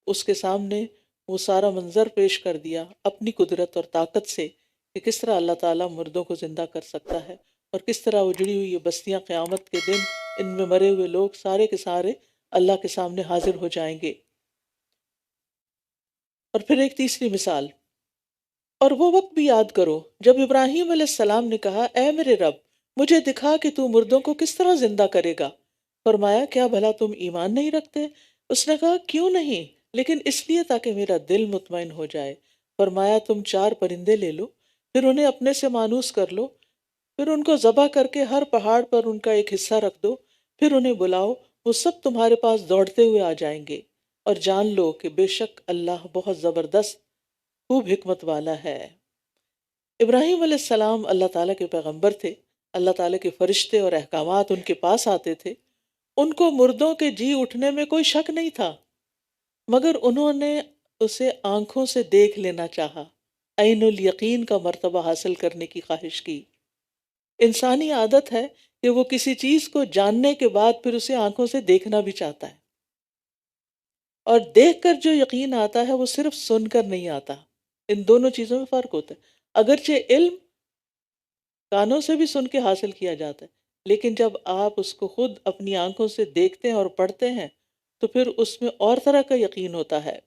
اس کے سامنے وہ سارا منظر پیش کر دیا اپنی قدرت اور طاقت سے کہ کس طرح اللہ تعالیٰ مردوں کو زندہ کر سکتا ہے، اور کس طرح اجڑی ہوئی یہ بستیاں قیامت کے دن ان میں مرے ہوئے لوگ سارے کے سارے اللہ کے سامنے حاضر ہو جائیں گے۔ اور پھر ایک تیسری مثال، اور وہ وقت بھی یاد کرو جب ابراہیم علیہ السلام نے کہا اے میرے رب مجھے دکھا کہ تو مردوں کو کس طرح زندہ کرے گا۔ فرمایا کیا بھلا تم ایمان نہیں رکھتے؟ اس نے کہا کیوں نہیں، لیکن اس لیے تاکہ میرا دل مطمئن ہو جائے۔ فرمایا تم 4 پرندے لے لو، پھر انہیں اپنے سے مانوس کر لو، پھر ان کو ذبح کر کے ہر پہاڑ پر ان کا ایک حصہ رکھ دو، پھر انہیں بلاؤ، وہ سب تمہارے پاس دوڑتے ہوئے آ جائیں گے، اور جان لو کہ بے شک اللہ بہت زبردست خوب حکمت والا ہے۔ ابراہیم علیہ السلام اللہ تعالیٰ کے پیغمبر تھے، اللہ تعالیٰ کے فرشتے اور احکامات ان کے پاس آتے تھے، ان کو مردوں کے جی اٹھنے میں کوئی شک نہیں تھا، مگر انہوں نے اسے آنکھوں سے دیکھ لینا چاہا، عین الیقین کا مرتبہ حاصل کرنے کی خواہش کی۔ انسانی عادت ہے کہ وہ کسی چیز کو جاننے کے بعد پھر اسے آنکھوں سے دیکھنا بھی چاہتا ہے، اور دیکھ کر جو یقین آتا ہے وہ صرف سن کر نہیں آتا، ان دونوں چیزوں میں فرق ہوتا ہے۔ اگرچہ علم کانوں سے بھی سن کے حاصل کیا جاتا ہے، لیکن جب آپ اس کو خود اپنی آنکھوں سے دیکھتے ہیں اور پڑھتے ہیں تو پھر اس میں اور طرح کا یقین ہوتا ہے۔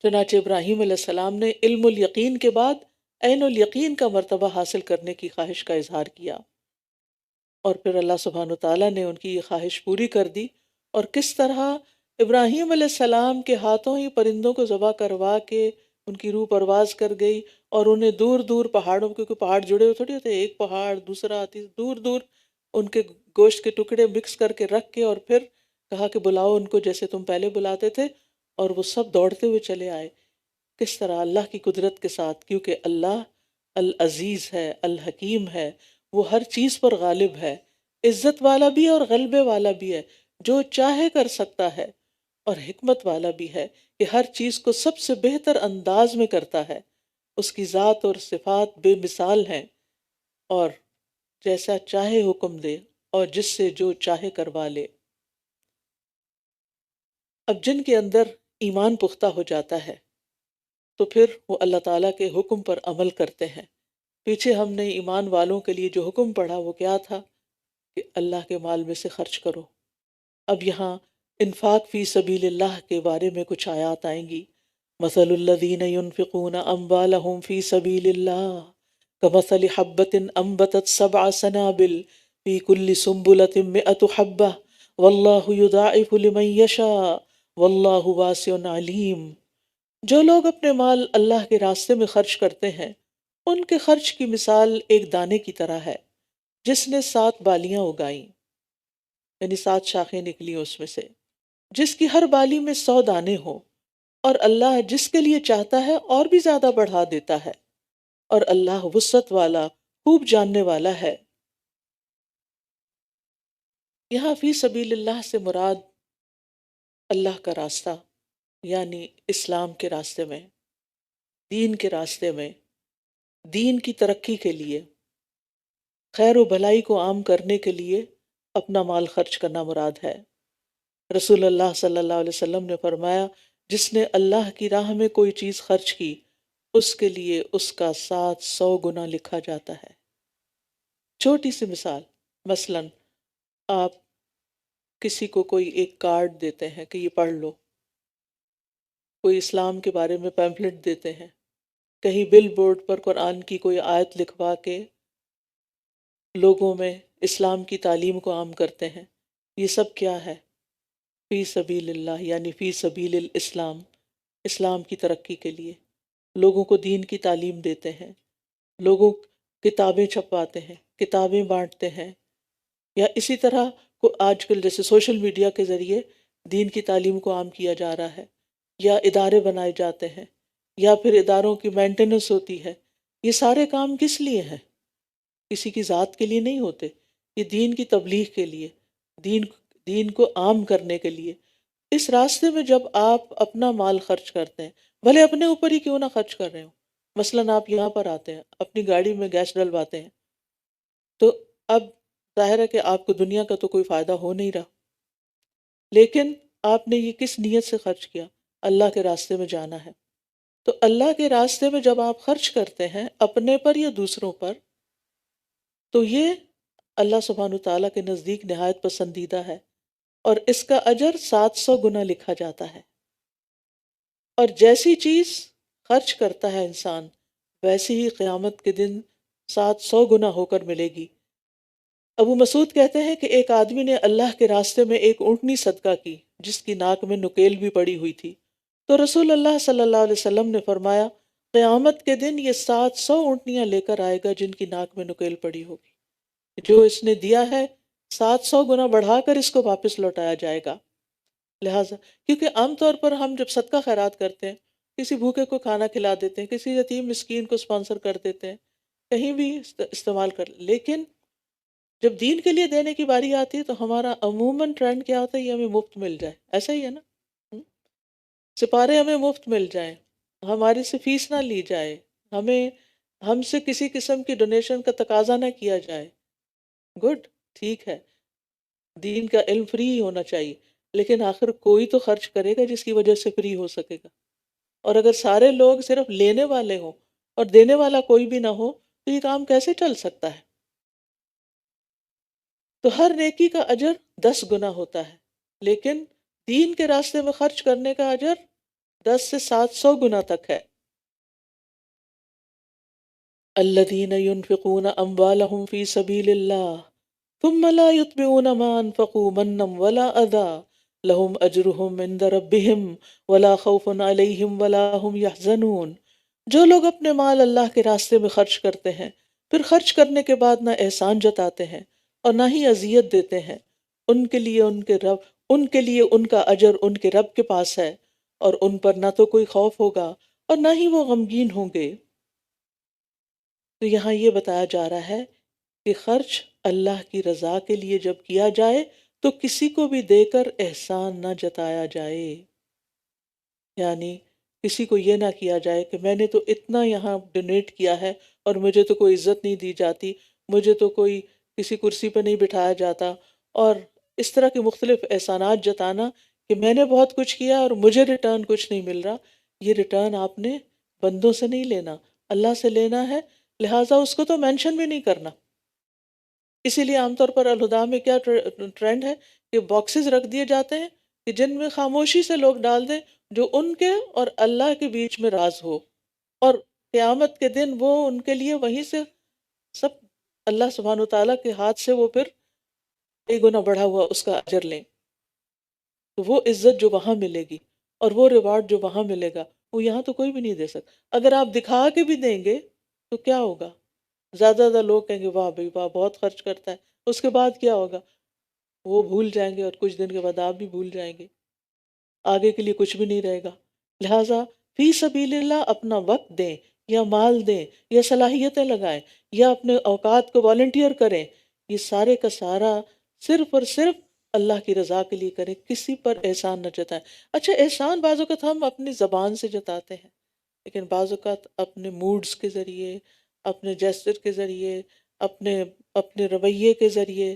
چنانچہ ابراہیم علیہ السلام نے علم الیقین کے بعد عین الیقین کا مرتبہ حاصل کرنے کی خواہش کا اظہار کیا، اور پھر اللہ سبحانہ وتعالیٰ نے ان کی یہ خواہش پوری کر دی، اور کس طرح ابراہیم علیہ السلام کے ہاتھوں ہی پرندوں کو ذبح کروا کے ان کی روح پرواز کر گئی، اور انہیں دور دور پہاڑوں، کیونکہ پہاڑ جڑے ہوئے تھوڑی ہوتے، ایک پہاڑ دوسرا دور دور ان کے گوشت کے ٹکڑے مکس کر کے رکھ کے، اور پھر کہا کہ بلاؤ ان کو جیسے تم پہلے بلاتے تھے، اور وہ سب دوڑتے ہوئے چلے آئے۔ کس طرح اللہ کی قدرت کے ساتھ، کیونکہ اللہ العزیز ہے، الحکیم ہے، وہ ہر چیز پر غالب ہے، عزت والا بھی اور غلبے والا بھی ہے، جو چاہے کر سکتا ہے، اور حکمت والا بھی ہے کہ ہر چیز کو سب سے بہتر انداز میں کرتا ہے۔ اس کی ذات اور صفات بے مثال ہیں، اور جیسا چاہے حکم دے اور جس سے جو چاہے کروا لے۔ اب جن کے اندر ایمان پختہ ہو جاتا ہے تو پھر وہ اللہ تعالیٰ کے حکم پر عمل کرتے ہیں۔ پیچھے ہم نے ایمان والوں کے لیے جو حکم پڑھا وہ کیا تھا کہ اللہ کے مال میں سے خرچ کرو۔ اب یہاں انفاق فی سبیل اللہ کے بارے میں کچھ آیات آئیں گی۔ مثل الذین ينفقون اموالهم فی سبیل اللہ کمثل حبۃ انبتت 7 سنابل فی کل سنبلۃ 100 حبۃ واللہ یضاعف لمن یشاء واللہ واسع علیم۔ جو لوگ اپنے مال اللہ کے راستے میں خرچ کرتے ہیں ان کے خرچ کی مثال ایک دانے کی طرح ہے جس نے 7 بالیاں اگائیں، یعنی 7 شاخیں نکلی اس میں سے، جس کی ہر بالی میں 100 دانے ہوں، اور اللہ جس کے لیے چاہتا ہے اور بھی زیادہ بڑھا دیتا ہے، اور اللہ وسعت والا خوب جاننے والا ہے۔ یہاں فی سبیل اللہ سے مراد اللہ کا راستہ، یعنی اسلام کے راستے میں، دین کے راستے میں، دین کی ترقی کے لیے، خیر و بھلائی کو عام کرنے کے لیے اپنا مال خرچ کرنا مراد ہے۔ رسول اللہ صلی اللہ علیہ وسلم نے فرمایا، جس نے اللہ کی راہ میں کوئی چیز خرچ کی اس کے لیے اس کا 700 گنا لکھا جاتا ہے۔ چھوٹی سی مثال، مثلا آپ کسی کو کوئی ایک کارڈ دیتے ہیں کہ یہ پڑھ لو، کوئی اسلام کے بارے میں پیمفلٹ دیتے ہیں، کہیں بل بورڈ پر قرآن کی کوئی آیت لکھوا کے لوگوں میں اسلام کی تعلیم کو عام کرتے ہیں، یہ سب کیا ہے؟ فی سبیل اللہ، یعنی فی سبیل الاسلام، اسلام کی ترقی کے لیے لوگوں کو دین کی تعلیم دیتے ہیں، لوگوں کتابیں چھپواتے ہیں، کتابیں بانٹتے ہیں، یا اسی طرح کو آج کل جیسے سوشل میڈیا کے ذریعے دین کی تعلیم کو عام کیا جا رہا ہے، یا ادارے بنائے جاتے ہیں، یا پھر اداروں کی مینٹیننس ہوتی ہے۔ یہ سارے کام کس لیے ہیں؟ کسی کی ذات کے لیے نہیں ہوتے، یہ دین کی تبلیغ کے لیے، دین کو عام کرنے کے لیے۔ اس راستے میں جب آپ اپنا مال خرچ کرتے ہیں، بھلے اپنے اوپر ہی کیوں نہ خرچ کر رہے ہوں، مثلا آپ یہاں پر آتے ہیں، اپنی گاڑی میں گیس ڈلواتے ہیں، تو اب ظاہر ہے کہ آپ کو دنیا کا تو کوئی فائدہ ہو نہیں رہا، لیکن آپ نے یہ کس نیت سے خرچ کیا؟ اللہ کے راستے میں جانا ہے۔ تو اللہ کے راستے میں جب آپ خرچ کرتے ہیں اپنے پر یا دوسروں پر، تو یہ اللہ سبحانہ تعالیٰ کے نزدیک نہایت پسندیدہ ہے، اور اس کا اجر 700 گنا لکھا جاتا ہے۔ اور جیسی چیز خرچ کرتا ہے انسان، ویسی ہی قیامت کے دن 700 گنا ہو کر ملے گی۔ ابو مسعود کہتے ہیں کہ ایک آدمی نے اللہ کے راستے میں ایک اونٹنی صدقہ کی جس کی ناک میں نکیل بھی پڑی ہوئی تھی، تو رسول اللہ صلی اللہ علیہ وسلم نے فرمایا، قیامت کے دن یہ 700 اونٹنیاں لے کر آئے گا جن کی ناک میں نکیل پڑی ہوگی۔ جو اس نے دیا ہے 700 گنا بڑھا کر اس کو واپس لوٹایا جائے گا۔ لہٰذا کیونکہ عام طور پر ہم جب صدقہ خیرات کرتے ہیں، کسی بھوکے کو کھانا کھلا دیتے ہیں، کسی یتیم مسکین کو اسپانسر کر دیتے ہیں، کہیں بھی استعمال کر، لیکن جب دین کے لیے دینے کی باری آتی ہے تو ہمارا عموماً ٹرینڈ کیا ہوتا ہے؟ یہ ہمیں مفت مل جائے، ایسا ہی ہے نا، سپارے ہمیں مفت مل جائیں، ہماری سے فیس نہ لی جائے، ہم سے کسی قسم کی ڈونیشن کا تقاضا نہ کیا جائے۔ گڈ، ٹھیک ہے، دین کا علم فری ہی ہونا چاہیے، لیکن آخر کوئی تو خرچ کرے گا جس کی وجہ سے فری ہو سکے گا۔ اور اگر سارے لوگ صرف لینے والے ہوں اور دینے والا کوئی بھی نہ ہو تو یہ کام کیسے چل سکتا ہے؟ تو ہر نیکی کا اجر 10 گنا ہوتا ہے، لیکن دین کے راستے میں خرچ کرنے کا اجر 10 سے 700 گنا تک ہے۔ الذین ينفقون اموالهم فی سبیل اللہ ثم لا يتبعون ما انفقوا منا ولا اذى لهم اجرهم عند ربهم ولا خوف علیہم ولا هم يحزنون۔ جو لوگ اپنے مال اللہ کے راستے میں خرچ کرتے ہیں، پھر خرچ کرنے کے بعد نہ احسان جتاتے ہیں اور نہ ہی اذیت دیتے ہیں، ان کے لیے ان کا اجر ان کے رب کے پاس ہے، اور ان پر نہ تو کوئی خوف ہوگا اور نہ ہی وہ غمگین ہوں گے۔ تو یہاں یہ بتایا جا رہا ہے کہ خرچ اللہ کی رضا کے لیے جب کیا جائے تو کسی کو بھی دے کر احسان نہ جتایا جائے، یعنی کسی کو یہ نہ کیا جائے کہ میں نے تو اتنا یہاں ڈونیٹ کیا ہے اور مجھے تو کوئی عزت نہیں دی جاتی، مجھے تو کوئی کسی کرسی پہ نہیں بٹھایا جاتا، اور اس طرح کے مختلف احسانات جتانا کہ میں نے بہت کچھ کیا اور مجھے ریٹرن کچھ نہیں مل رہا۔ یہ ریٹرن آپ نے بندوں سے نہیں لینا، اللہ سے لینا ہے، لہٰذا اس کو تو مینشن بھی نہیں کرنا۔ اسی لیے عام طور پر الہدا میں کیا ٹرینڈ ہے کہ باکسز رکھ دیے جاتے ہیں کہ جن میں خاموشی سے لوگ ڈال دیں جو ان کے اور اللہ کے بیچ میں راز ہو، اور قیامت کے دن وہ ان کے لیے وہیں سے سب اللہ سبحانہ وتعالیٰ کے ہاتھ سے وہ پھر ایک گنا بڑھا ہوا اس کا اجر لیں۔ تو وہ عزت جو وہاں ملے گی اور وہ ریوارڈ جو وہاں ملے گا وہ یہاں تو کوئی بھی نہیں دے سکتا۔ اگر آپ دکھا کے بھی دیں گے تو کیا ہوگا؟ زیادہ لوگ کہیں گے واہ بھائی واہ بہت خرچ کرتا ہے، اس کے بعد کیا ہوگا؟ وہ بھول جائیں گے، اور کچھ دن کے بعد آپ بھی بھول جائیں گے، آگے کے لیے کچھ بھی نہیں رہے گا۔ لہٰذا فی سبیل اللہ اپنا وقت دیں یا مال دیں یا صلاحیتیں لگائیں یا اپنے اوقات کو والنٹیئر کریں، یہ سارے کا سارا صرف اور صرف اللہ کی رضا کے لیے کریں، کسی پر احسان نہ جتائیں۔ اچھا، احسان بعض اوقات ہم اپنی زبان سے جتاتے ہیں، لیکن بعض اوقات اپنے موڈز کے ذریعے، اپنے جیسچر کے ذریعے، اپنے رویے کے ذریعے،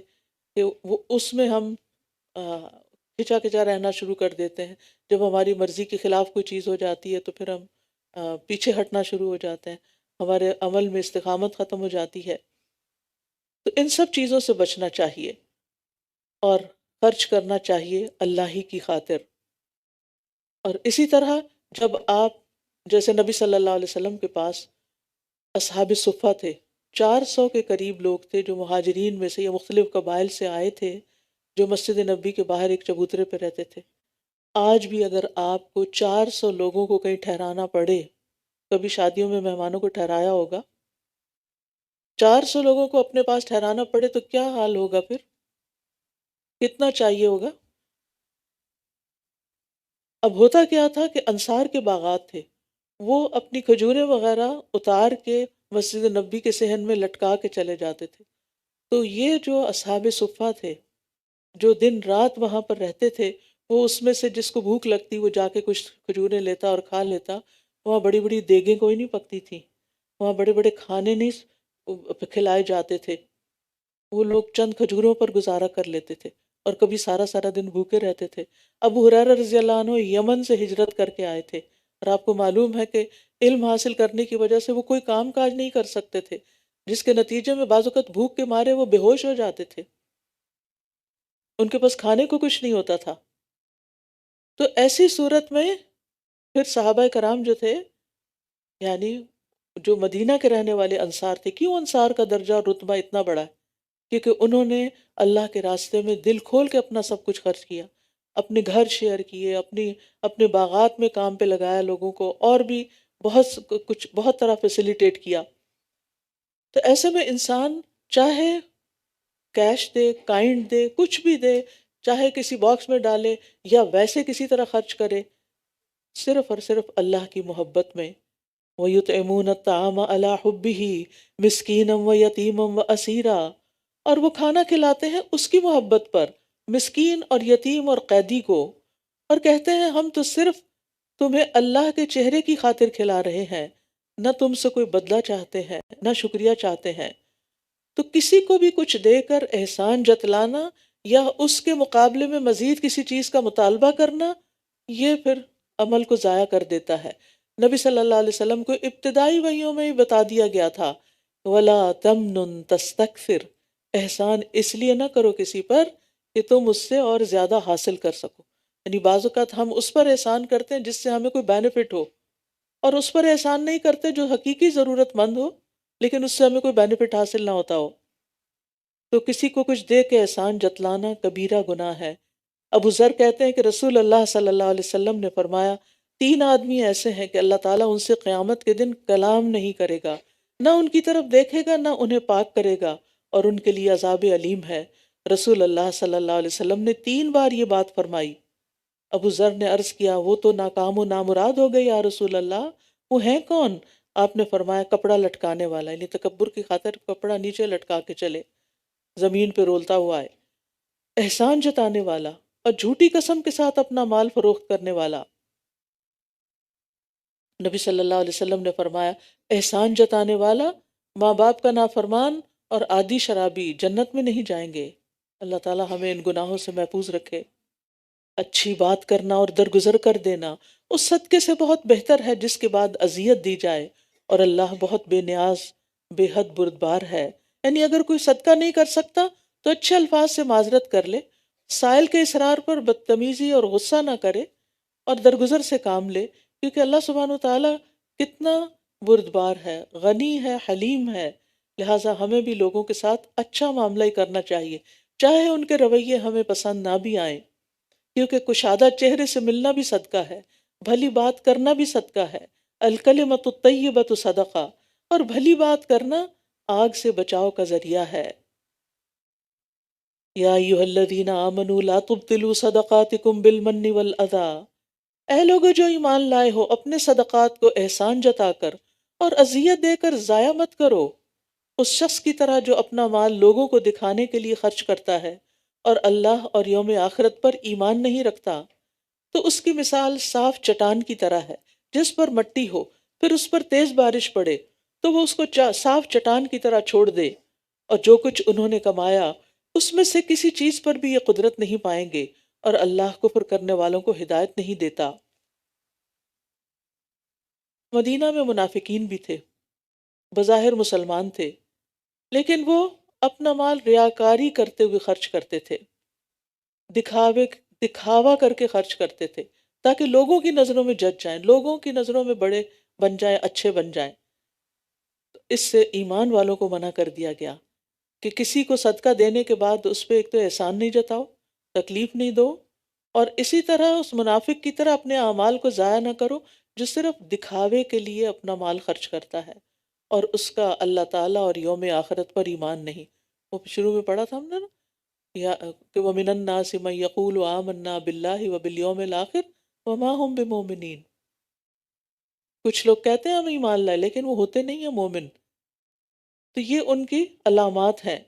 کہ وہ اس میں ہم کھچا کھچا رہنا شروع کر دیتے ہیں۔ جب ہماری مرضی کے خلاف کوئی چیز ہو جاتی ہے تو پھر ہم پیچھے ہٹنا شروع ہو جاتے ہیں، ہمارے عمل میں استقامت ختم ہو جاتی ہے۔ تو ان سب چیزوں سے بچنا چاہیے اور خرچ کرنا چاہیے اللہ ہی کی خاطر۔ اور اسی طرح جب آپ، جیسے نبی صلی اللہ علیہ وسلم کے پاس اصحاب صفہ تھے، 400 کے قریب لوگ تھے جو مہاجرین میں سے یا مختلف قبائل سے آئے تھے، جو مسجد نبی کے باہر ایک چبوترے پہ رہتے تھے۔ آج بھی اگر آپ کو 400 لوگوں کو کہیں ٹھہرانا پڑے، کبھی شادیوں میں مہمانوں کو ٹھہرایا ہوگا، 400 لوگوں کو اپنے پاس ٹھہرانا پڑے تو کیا حال ہوگا؟ پھر کتنا چاہیے ہوگا؟ اب ہوتا کیا تھا کہ انصار کے باغات تھے، وہ اپنی کھجوریں وغیرہ اتار کے مسجد نبی کے صحن میں لٹکا کے چلے جاتے تھے۔ تو یہ جو اصحاب صفہ تھے، جو دن رات وہاں پر رہتے تھے، وہ اس میں سے جس کو بھوک لگتی وہ جا کے کچھ کھجوریں لیتا اور کھا لیتا۔ وہاں بڑی بڑی دیگیں کوئی نہیں پکتی تھیں، وہاں بڑے بڑے کھانے نہیں کھلائے جاتے تھے، وہ لوگ چند کھجوروں پر گزارا کر لیتے تھے اور کبھی سارا سارا دن بھوکے رہتے تھے۔ ابو ہریرہ رضی اللہ عنہ یمن سے ہجرت کر کے آئے تھے، اور آپ کو معلوم ہے کہ علم حاصل کرنے کی وجہ سے وہ کوئی کام کاج نہیں کر سکتے تھے، جس کے نتیجے میں بعض اوقات بھوک کے مارے وہ بے ہوش ہو جاتے تھے، ان کے پاس کھانے کو کچھ نہیں ہوتا تھا۔ تو ایسی صورت میں پھر صحابہ کرام جو تھے، یعنی جو مدینہ کے رہنے والے انصار تھے، کیوں انصار کا درجہ اور رتبہ اتنا بڑا ہے؟ کیونکہ انہوں نے اللہ کے راستے میں دل کھول کے اپنا سب کچھ خرچ کیا، اپنے گھر شیئر کیے، اپنے باغات میں کام پہ لگایا لوگوں کو، اور بھی بہت طرح فیسیلیٹیٹ کیا۔ تو ایسے میں انسان چاہے کیش دے، کائنڈ دے، کچھ بھی دے، چاہے کسی باکس میں ڈالے یا ویسے کسی طرح خرچ کرے، صرف اور صرف اللہ کی محبت میں۔ وَيُطْعِمُونَ الطَّعَامَ عَلَىٰ حُبِّهِ مِسْكِينًا وَيَتِيمًا وَأَسِيرًا، اور وہ کھانا کھلاتے ہیں اس کی محبت پر، مسکین اور یتیم اور قیدی کو، اور کہتے ہیں ہم تو صرف تمہیں اللہ کے چہرے کی خاطر کھلا رہے ہیں، نہ تم سے کوئی بدلہ چاہتے ہیں، نہ شکریہ چاہتے ہیں۔ تو کسی کو بھی کچھ دے کر احسان جتلانا یا اس کے مقابلے میں مزید کسی چیز کا مطالبہ کرنا، یہ پھر عمل کو ضائع کر دیتا ہے۔ نبی صلی اللہ علیہ وسلم کو ابتدائی وحیوں میں ہی بتا دیا گیا تھا، وَلَا تَمْنُن تَسْتَكْثِرْ، احسان اس لیے نہ کرو کسی پر کہ تم اس سے اور زیادہ حاصل کر سکو۔ یعنی بعض اوقات ہم اس پر احسان کرتے ہیں جس سے ہمیں کوئی بینیفٹ ہو، اور اس پر احسان نہیں کرتے جو حقیقی ضرورت مند ہو لیکن اس سے ہمیں کوئی بینیفٹ حاصل نہ ہوتا ہو۔ تو کسی کو کچھ دے کے احسان جتلانا کبیرہ گناہ ہے۔ ابو ذر کہتے ہیں کہ رسول اللہ صلی اللہ علیہ وسلم نے فرمایا، 3 آدمی ایسے ہیں کہ اللہ تعالیٰ ان سے قیامت کے دن کلام نہیں کرے گا، نہ ان کی طرف دیکھے گا، نہ انہیں پاک کرے گا، اور ان کے لیے عذاب علیم ہے۔ رسول اللہ صلی اللہ علیہ وسلم نے 3 بار یہ بات فرمائی۔ ابو ذر نے عرض کیا، وہ تو ناکام و نامراد ہو گئے یا رسول اللہ، وہ ہیں کون؟ آپ نے فرمایا، کپڑا لٹکانے والا، یعنی تکبر کی خاطر کپڑا نیچے لٹکا کے چلے، زمین پہ رولتا ہوا ہے، احسان جتانے والا، اور جھوٹی قسم کے ساتھ اپنا مال فروخت کرنے والا۔ نبی صلی اللہ علیہ وسلم نے فرمایا، احسان جتانے والا، ماں باپ کا نافرمان اور عادی شرابی جنت میں نہیں جائیں گے۔ اللہ تعالیٰ ہمیں ان گناہوں سے محفوظ رکھے۔ اچھی بات کرنا اور درگزر کر دینا اس صدقے سے بہت بہتر ہے جس کے بعد اذیت دی جائے، اور اللہ بہت بے نیاز، بے حد بردبار ہے۔ یعنی اگر کوئی صدقہ نہیں کر سکتا تو اچھے الفاظ سے معذرت کر لے، سائل کے اصرار پر بدتمیزی اور غصہ نہ کرے، اور درگزر سے کام لے، کیونکہ اللہ سبحانہ وتعالیٰ کتنا بردبار ہے، غنی ہے، حلیم ہے۔ لہٰذا ہمیں بھی لوگوں کے ساتھ اچھا معاملہ ہی کرنا چاہیے، چاہے ان کے رویے ہمیں پسند نہ بھی آئیں، کیونکہ کشادہ چہرے سے ملنا بھی صدقہ ہے، بھلی بات کرنا بھی صدقہ ہے۔ الکلمۃ الطیبۃ صدقہ، اور بھلی بات کرنا آگ سے بچاؤ کا ذریعہ ہے۔ یا ایھا الذین آمنوا لا تبطلوا صدقاتکم بالمن والاذی، اے لوگو جو ایمان لائے ہو، اپنے صدقات کو احسان جتا کر اور اذیت دے کر ضائع مت کرو، اس شخص کی طرح جو اپنا مال لوگوں کو دکھانے کے لیے خرچ کرتا ہے اور اللہ اور یوم آخرت پر ایمان نہیں رکھتا تو اس کی مثال صاف چٹان کی طرح ہے جس پر مٹی ہو، پھر اس پر تیز بارش پڑے تو وہ اس کو صاف چٹان کی طرح چھوڑ دے، اور جو کچھ انہوں نے کمایا اس میں سے کسی چیز پر بھی یہ قدرت نہیں پائیں گے، اور اللہ کفر کرنے والوں کو ہدایت نہیں دیتا۔ مدینہ میں منافقین بھی تھے، بظاہر مسلمان تھے، لیکن وہ اپنا مال ریاکاری کرتے ہوئے خرچ کرتے تھے، دکھاوا کر کے خرچ کرتے تھے تاکہ لوگوں کی نظروں میں جج جائیں، لوگوں کی نظروں میں بڑے بن جائیں، اچھے بن جائیں۔ اس سے ایمان والوں کو منع کر دیا گیا کہ کسی کو صدقہ دینے کے بعد اس پہ ایک تو احسان نہیں جتاؤ، تکلیف نہیں دو، اور اسی طرح اس منافق کی طرح اپنے اعمال کو ضائع نہ کرو جو صرف دکھاوے کے لیے اپنا مال خرچ کرتا ہے اور اس کا اللہ تعالیٰ اور یوم آخرت پر ایمان نہیں۔ وہ شروع میں پڑھا تھا ہم نے نا، یا کہ وَمِنَ النَّاسِ مَن يَقُولُ آمَنَّا بِاللَّهِ وَبِالْيَوْمِ الْآخِرِ وَمَا هُمْ بِمُؤْمِنِينَ۔ کچھ لوگ کہتے ہیں ہم ایمان لائے لیکن وہ ہوتے نہیں ہیں مومن۔ تو یہ ان کی علامات ہیں،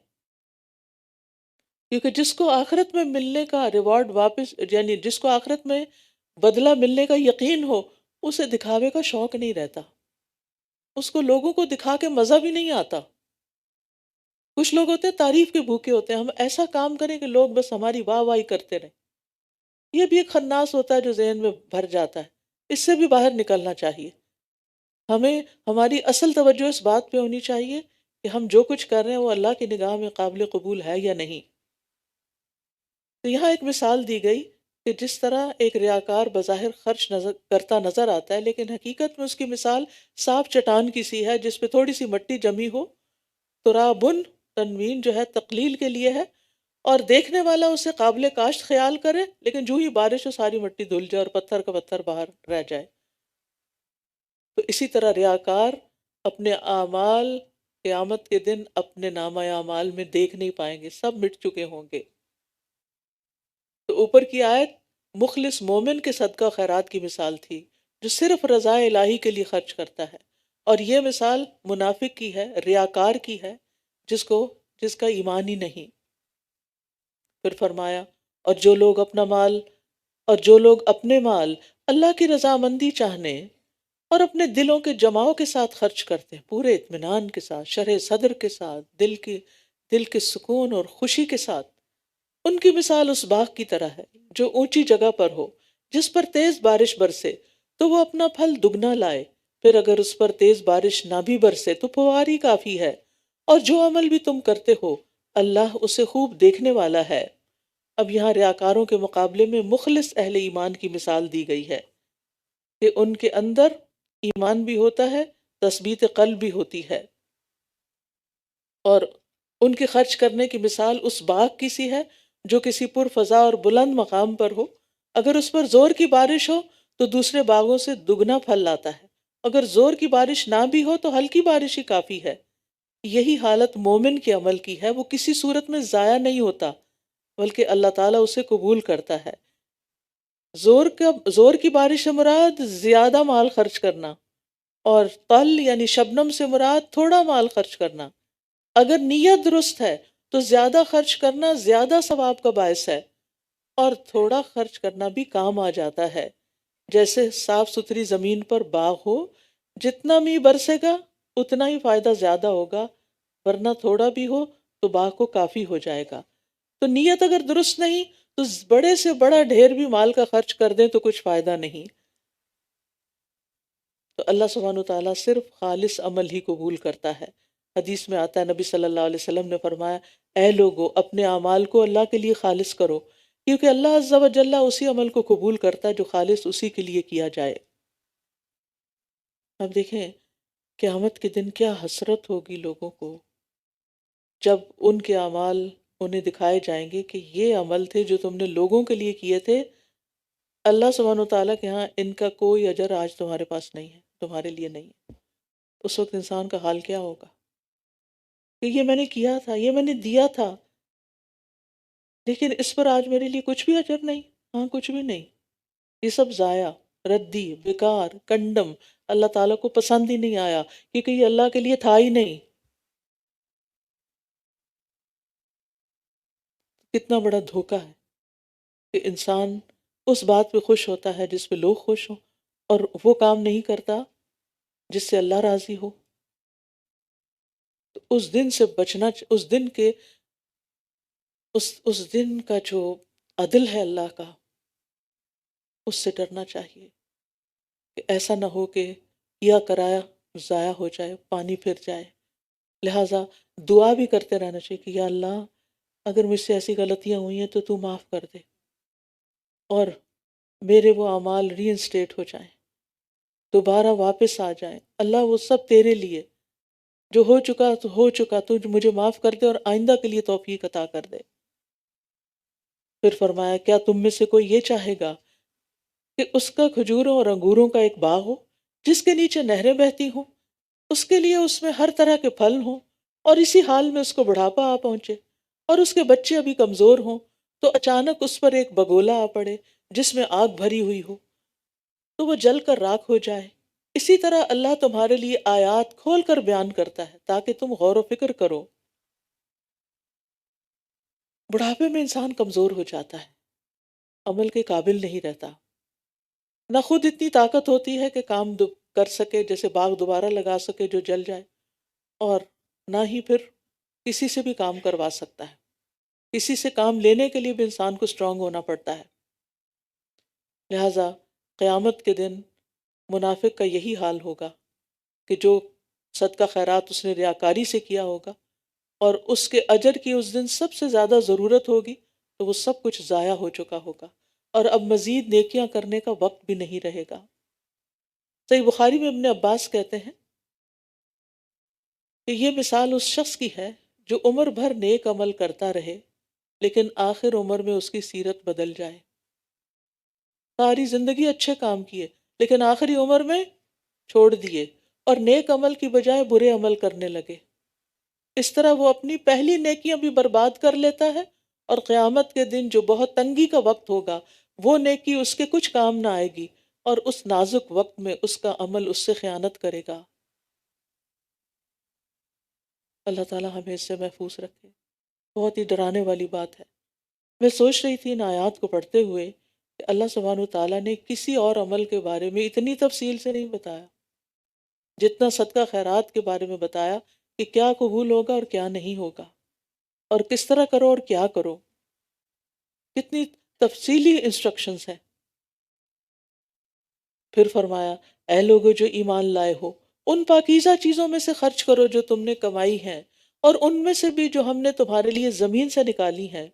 کیونکہ جس کو آخرت میں ملنے کا ریوارڈ واپس، یعنی جس کو آخرت میں بدلہ ملنے کا یقین ہو، اسے دکھاوے کا شوق نہیں رہتا، اس کو لوگوں کو دکھا کے مزہ بھی نہیں آتا۔ کچھ لوگ ہوتے ہیں تعریف کے بھوکے ہوتے ہیں، ہم ایسا کام کریں کہ لوگ بس ہماری واہ واہی کرتے رہیں۔ یہ بھی ایک خناس ہوتا ہے جو ذہن میں بھر جاتا ہے، اس سے بھی باہر نکلنا چاہیے۔ ہمیں ہماری اصل توجہ اس بات پہ ہونی چاہیے کہ ہم جو کچھ کر رہے ہیں وہ اللہ کی نگاہ میں قابل قبول ہے یا نہیں۔ تو یہاں ایک مثال دی گئی کہ جس طرح ایک ریاکار بظاہر خرچ کرتا نظر آتا ہے، لیکن حقیقت میں اس کی مثال صاف چٹان کی سی ہے جس پہ تھوڑی سی مٹی جمی ہو۔ ترابن تنوین جو ہے تقلیل کے لیے ہے، اور دیکھنے والا اسے قابل کاشت خیال کرے، لیکن جو ہی بارش ہو ساری مٹی دھل جائے اور پتھر کا پتھر باہر رہ جائے۔ تو اسی طرح ریاکار اپنے اعمال قیامت کے دن اپنے نامہ اعمال میں دیکھ نہیں پائیں گے، سب مٹ چکے ہوں گے۔ تو اوپر کی آیت مخلص مومن کے صدقہ خیرات کی مثال تھی جو صرف رضا الہی کے لیے خرچ کرتا ہے، اور یہ مثال منافق کی ہے، ریاکار کی ہے، جس کا ایمان ہی نہیں۔ پھر فرمایا اور جو لوگ اپنے مال اللہ کی رضامندی چاہنے اور اپنے دلوں کے جماؤ کے ساتھ خرچ کرتے ہیں، پورے اطمینان کے ساتھ، شرح صدر کے ساتھ، دل کے سکون اور خوشی کے ساتھ، ان کی مثال اس باغ کی طرح ہے جو اونچی جگہ پر ہو، جس پر تیز بارش برسے تو وہ اپنا پھل دگنا لائے، پھر اگر اس پر تیز بارش نہ بھی برسے تو فواری کافی ہے، اور جو عمل بھی تم کرتے ہو اللہ اسے خوب دیکھنے والا ہے۔ اب یہاں ریاکاروں کے مقابلے میں مخلص اہل ایمان کی مثال دی گئی ہے کہ ان کے اندر ایمان بھی ہوتا ہے، تثبیت قلب بھی ہوتی ہے، اور ان کے خرچ کرنے کی مثال اس باغ کی سی ہے جو کسی پرفضا اور بلند مقام پر ہو، اگر اس پر زور کی بارش ہو تو دوسرے باغوں سے دگنا پھل لاتا ہے، اگر زور کی بارش نہ بھی ہو تو ہلکی بارش ہی کافی ہے۔ یہی حالت مومن کے عمل کی ہے، وہ کسی صورت میں ضائع نہیں ہوتا بلکہ اللہ تعالیٰ اسے قبول کرتا ہے۔ زور کی بارش سے مراد زیادہ مال خرچ کرنا، اور طل یعنی شبنم سے مراد تھوڑا مال خرچ کرنا۔ اگر نیت درست ہے تو زیادہ خرچ کرنا زیادہ ثواب کا باعث ہے، اور تھوڑا خرچ کرنا بھی کام آ جاتا ہے۔ جیسے صاف ستھری زمین پر باغ ہو، جتنا می برسے گا اتنا ہی فائدہ زیادہ ہوگا، ورنہ تھوڑا بھی ہو تو باغ کو کافی ہو جائے گا۔ تو نیت اگر درست نہیں تو بڑے سے بڑا ڈھیر بھی مال کا خرچ کر دیں تو کچھ فائدہ نہیں۔ تو اللہ سبحانہ وتعالیٰ صرف خالص عمل ہی قبول کرتا ہے۔ حدیث میں آتا ہے، نبی صلی اللہ علیہ وسلم نے فرمایا، اے لوگو اپنے اعمال کو اللہ کے لیے خالص کرو، کیونکہ اللہ عز و جل اسی عمل کو قبول کرتا ہے جو خالص اسی کے لیے کیا جائے۔ اب دیکھیں قیامت کے دن کیا حسرت ہوگی لوگوں کو جب ان کے اعمال انہیں دکھائے جائیں گے کہ یہ عمل تھے جو تم نے لوگوں کے لیے کیے تھے، اللہ سبحانہ وتعالیٰ کے ہاں ان کا کوئی اجر آج تمہارے پاس نہیں ہے، تمہارے لیے نہیں ہے۔ اس وقت انسان کا حال کیا ہوگا کہ یہ میں نے کیا تھا، یہ میں نے دیا تھا، لیکن اس پر آج میرے لیے کچھ بھی اجر نہیں، ہاں کچھ بھی نہیں، یہ سب ضائع، ردی، بیکار، کنڈم، اللہ تعالیٰ کو پسند ہی نہیں آیا کیونکہ یہ اللہ کے لیے تھا ہی نہیں۔ کتنا بڑا دھوکہ ہے کہ انسان اس بات پہ خوش ہوتا ہے جس پہ لوگ خوش ہوں، اور وہ کام نہیں کرتا جس سے اللہ راضی ہو۔ تو اس دن سے بچنا، اس دن کا جو عدل ہے اللہ کا، اس سے ڈرنا چاہیے کہ ایسا نہ ہو کہ کیا کرایا ضائع ہو جائے، پانی پھر جائے۔ لہٰذا دعا بھی کرتے رہنا چاہیے کہ یا اللہ اگر مجھ سے ایسی غلطیاں ہوئی ہیں تو تو معاف کر دے، اور میرے وہ اعمال ری انسٹیٹ ہو جائیں، دوبارہ واپس آ جائیں۔ اللہ وہ سب تیرے لیے، جو ہو چکا تو ہو چکا، تو مجھے معاف کر دے اور آئندہ کے لیے توفیق عطا کر دے۔ پھر فرمایا کیا تم میں سے کوئی یہ چاہے گا کہ اس کا کھجوروں اور انگوروں کا ایک باغ ہو جس کے نیچے نہریں بہتی ہوں، اس کے لیے اس میں ہر طرح کے پھل ہوں، اور اسی حال میں اس کو بڑھاپا آ پہنچے اور اس کے بچے ابھی کمزور ہوں، تو اچانک اس پر ایک بگولا آ پڑے جس میں آگ بھری ہوئی ہو تو وہ جل کر راکھ ہو جائے۔ اسی طرح اللہ تمہارے لیے آیات کھول کر بیان کرتا ہے تاکہ تم غور و فکر کرو۔ بڑھاپے میں انسان کمزور ہو جاتا ہے، عمل کے قابل نہیں رہتا، نہ خود اتنی طاقت ہوتی ہے کہ کام کر سکے، جیسے باغ دوبارہ لگا سکے جو جل جائے، اور نہ ہی پھر کسی سے بھی کام کروا سکتا ہے۔ کسی سے کام لینے کے لیے بھی انسان کو اسٹرانگ ہونا پڑتا ہے۔ لہٰذا قیامت کے دن منافق کا یہی حال ہوگا کہ جو صدقہ خیرات اس نے ریاکاری سے کیا ہوگا اور اس کے اجر کی اس دن سب سے زیادہ ضرورت ہوگی، تو وہ سب کچھ ضائع ہو چکا ہوگا اور اب مزید نیکیاں کرنے کا وقت بھی نہیں رہے گا۔ صحیح بخاری میں ابن عباس کہتے ہیں کہ یہ مثال اس شخص کی ہے جو عمر بھر نیک عمل کرتا رہے لیکن آخر عمر میں اس کی سیرت بدل جائے۔ ساری زندگی اچھے کام کیے لیکن آخری عمر میں چھوڑ دیے اور نیک عمل کی بجائے برے عمل کرنے لگے۔ اس طرح وہ اپنی پہلی نیکیاں بھی برباد کر لیتا ہے، اور قیامت کے دن جو بہت تنگی کا وقت ہوگا وہ نیکی اس کے کچھ کام نہ آئے گی، اور اس نازک وقت میں اس کا عمل اس سے خیانت کرے گا۔ اللہ تعالیٰ ہمیں اس سے محفوظ رکھے۔ بہت ہی ڈرانے والی بات ہے۔ میں سوچ رہی تھی ان آیات کو پڑھتے ہوئے کہ اللہ سبحانہ وتعالیٰ نے کسی اور عمل کے بارے میں اتنی تفصیل سے نہیں بتایا جتنا صدقہ خیرات کے بارے میں بتایا کہ کیا قبول ہوگا اور کیا نہیں ہوگا، اور کس طرح کرو اور کیا کرو۔ کتنی تفصیلی انسٹرکشنز ہیں۔ پھر فرمایا اے لوگو جو ایمان لائے ہو، ان پاکیزہ چیزوں میں سے خرچ کرو جو تم نے کمائی ہیں، اور ان میں سے بھی جو ہم نے تمہارے لیے زمین سے نکالی ہیں،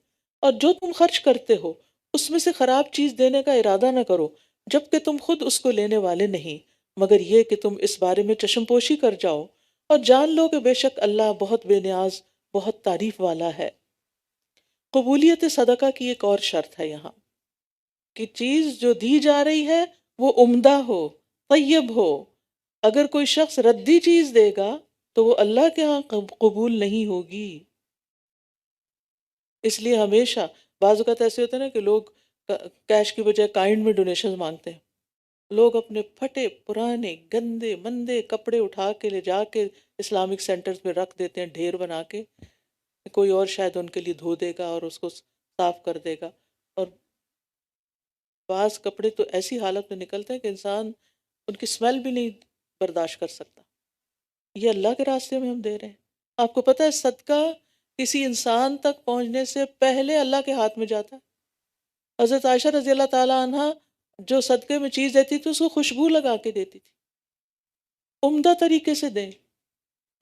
اور جو تم خرچ کرتے ہو اس میں سے خراب چیز دینے کا ارادہ نہ کرو جبکہ تم خود اس کو لینے والے نہیں، مگر یہ کہ تم اس بارے میں چشم پوشی کر جاؤ، اور جان لو کہ بے شک اللہ بہت بے نیاز، بہت تعریف والا ہے۔ قبولیت صدقہ کی ایک اور شرط ہے یہاں کہ چیز جو دی جا رہی ہے وہ عمدہ ہو، طیب ہو۔ اگر کوئی شخص ردی چیز دے گا تو وہ اللہ کے ہاں قبول نہیں ہوگی۔ اس لیے ہمیشہ بعض اوقات ایسے ہوتے ہیں نا کہ لوگ کیش کی بجائے کائنڈ میں ڈونیشن مانگتے ہیں۔ لوگ اپنے پھٹے پرانے گندے مندے کپڑے اٹھا کے لے جا کے اسلامک سینٹرز میں رکھ دیتے ہیں، ڈھیر بنا کے، کوئی اور شاید ان کے لیے دھو دے گا اور اس کو صاف کر دے گا، اور بعض کپڑے تو ایسی حالت میں نکلتے ہیں کہ انسان ان کی اسمیل بھی نہیں برداشت کر سکتا۔ یہ اللہ کے راستے میں ہم دے رہے ہیں۔ آپ کو پتہ ہے صدقہ کسی انسان تک پہنچنے سے پہلے اللہ کے ہاتھ میں جاتا ہے۔ حضرت عائشہ رضی اللہ تعالی عنہ جو صدقے میں چیز دیتی تھی اس کو خوشبو لگا کے دیتی تھی، عمدہ طریقے سے دیں۔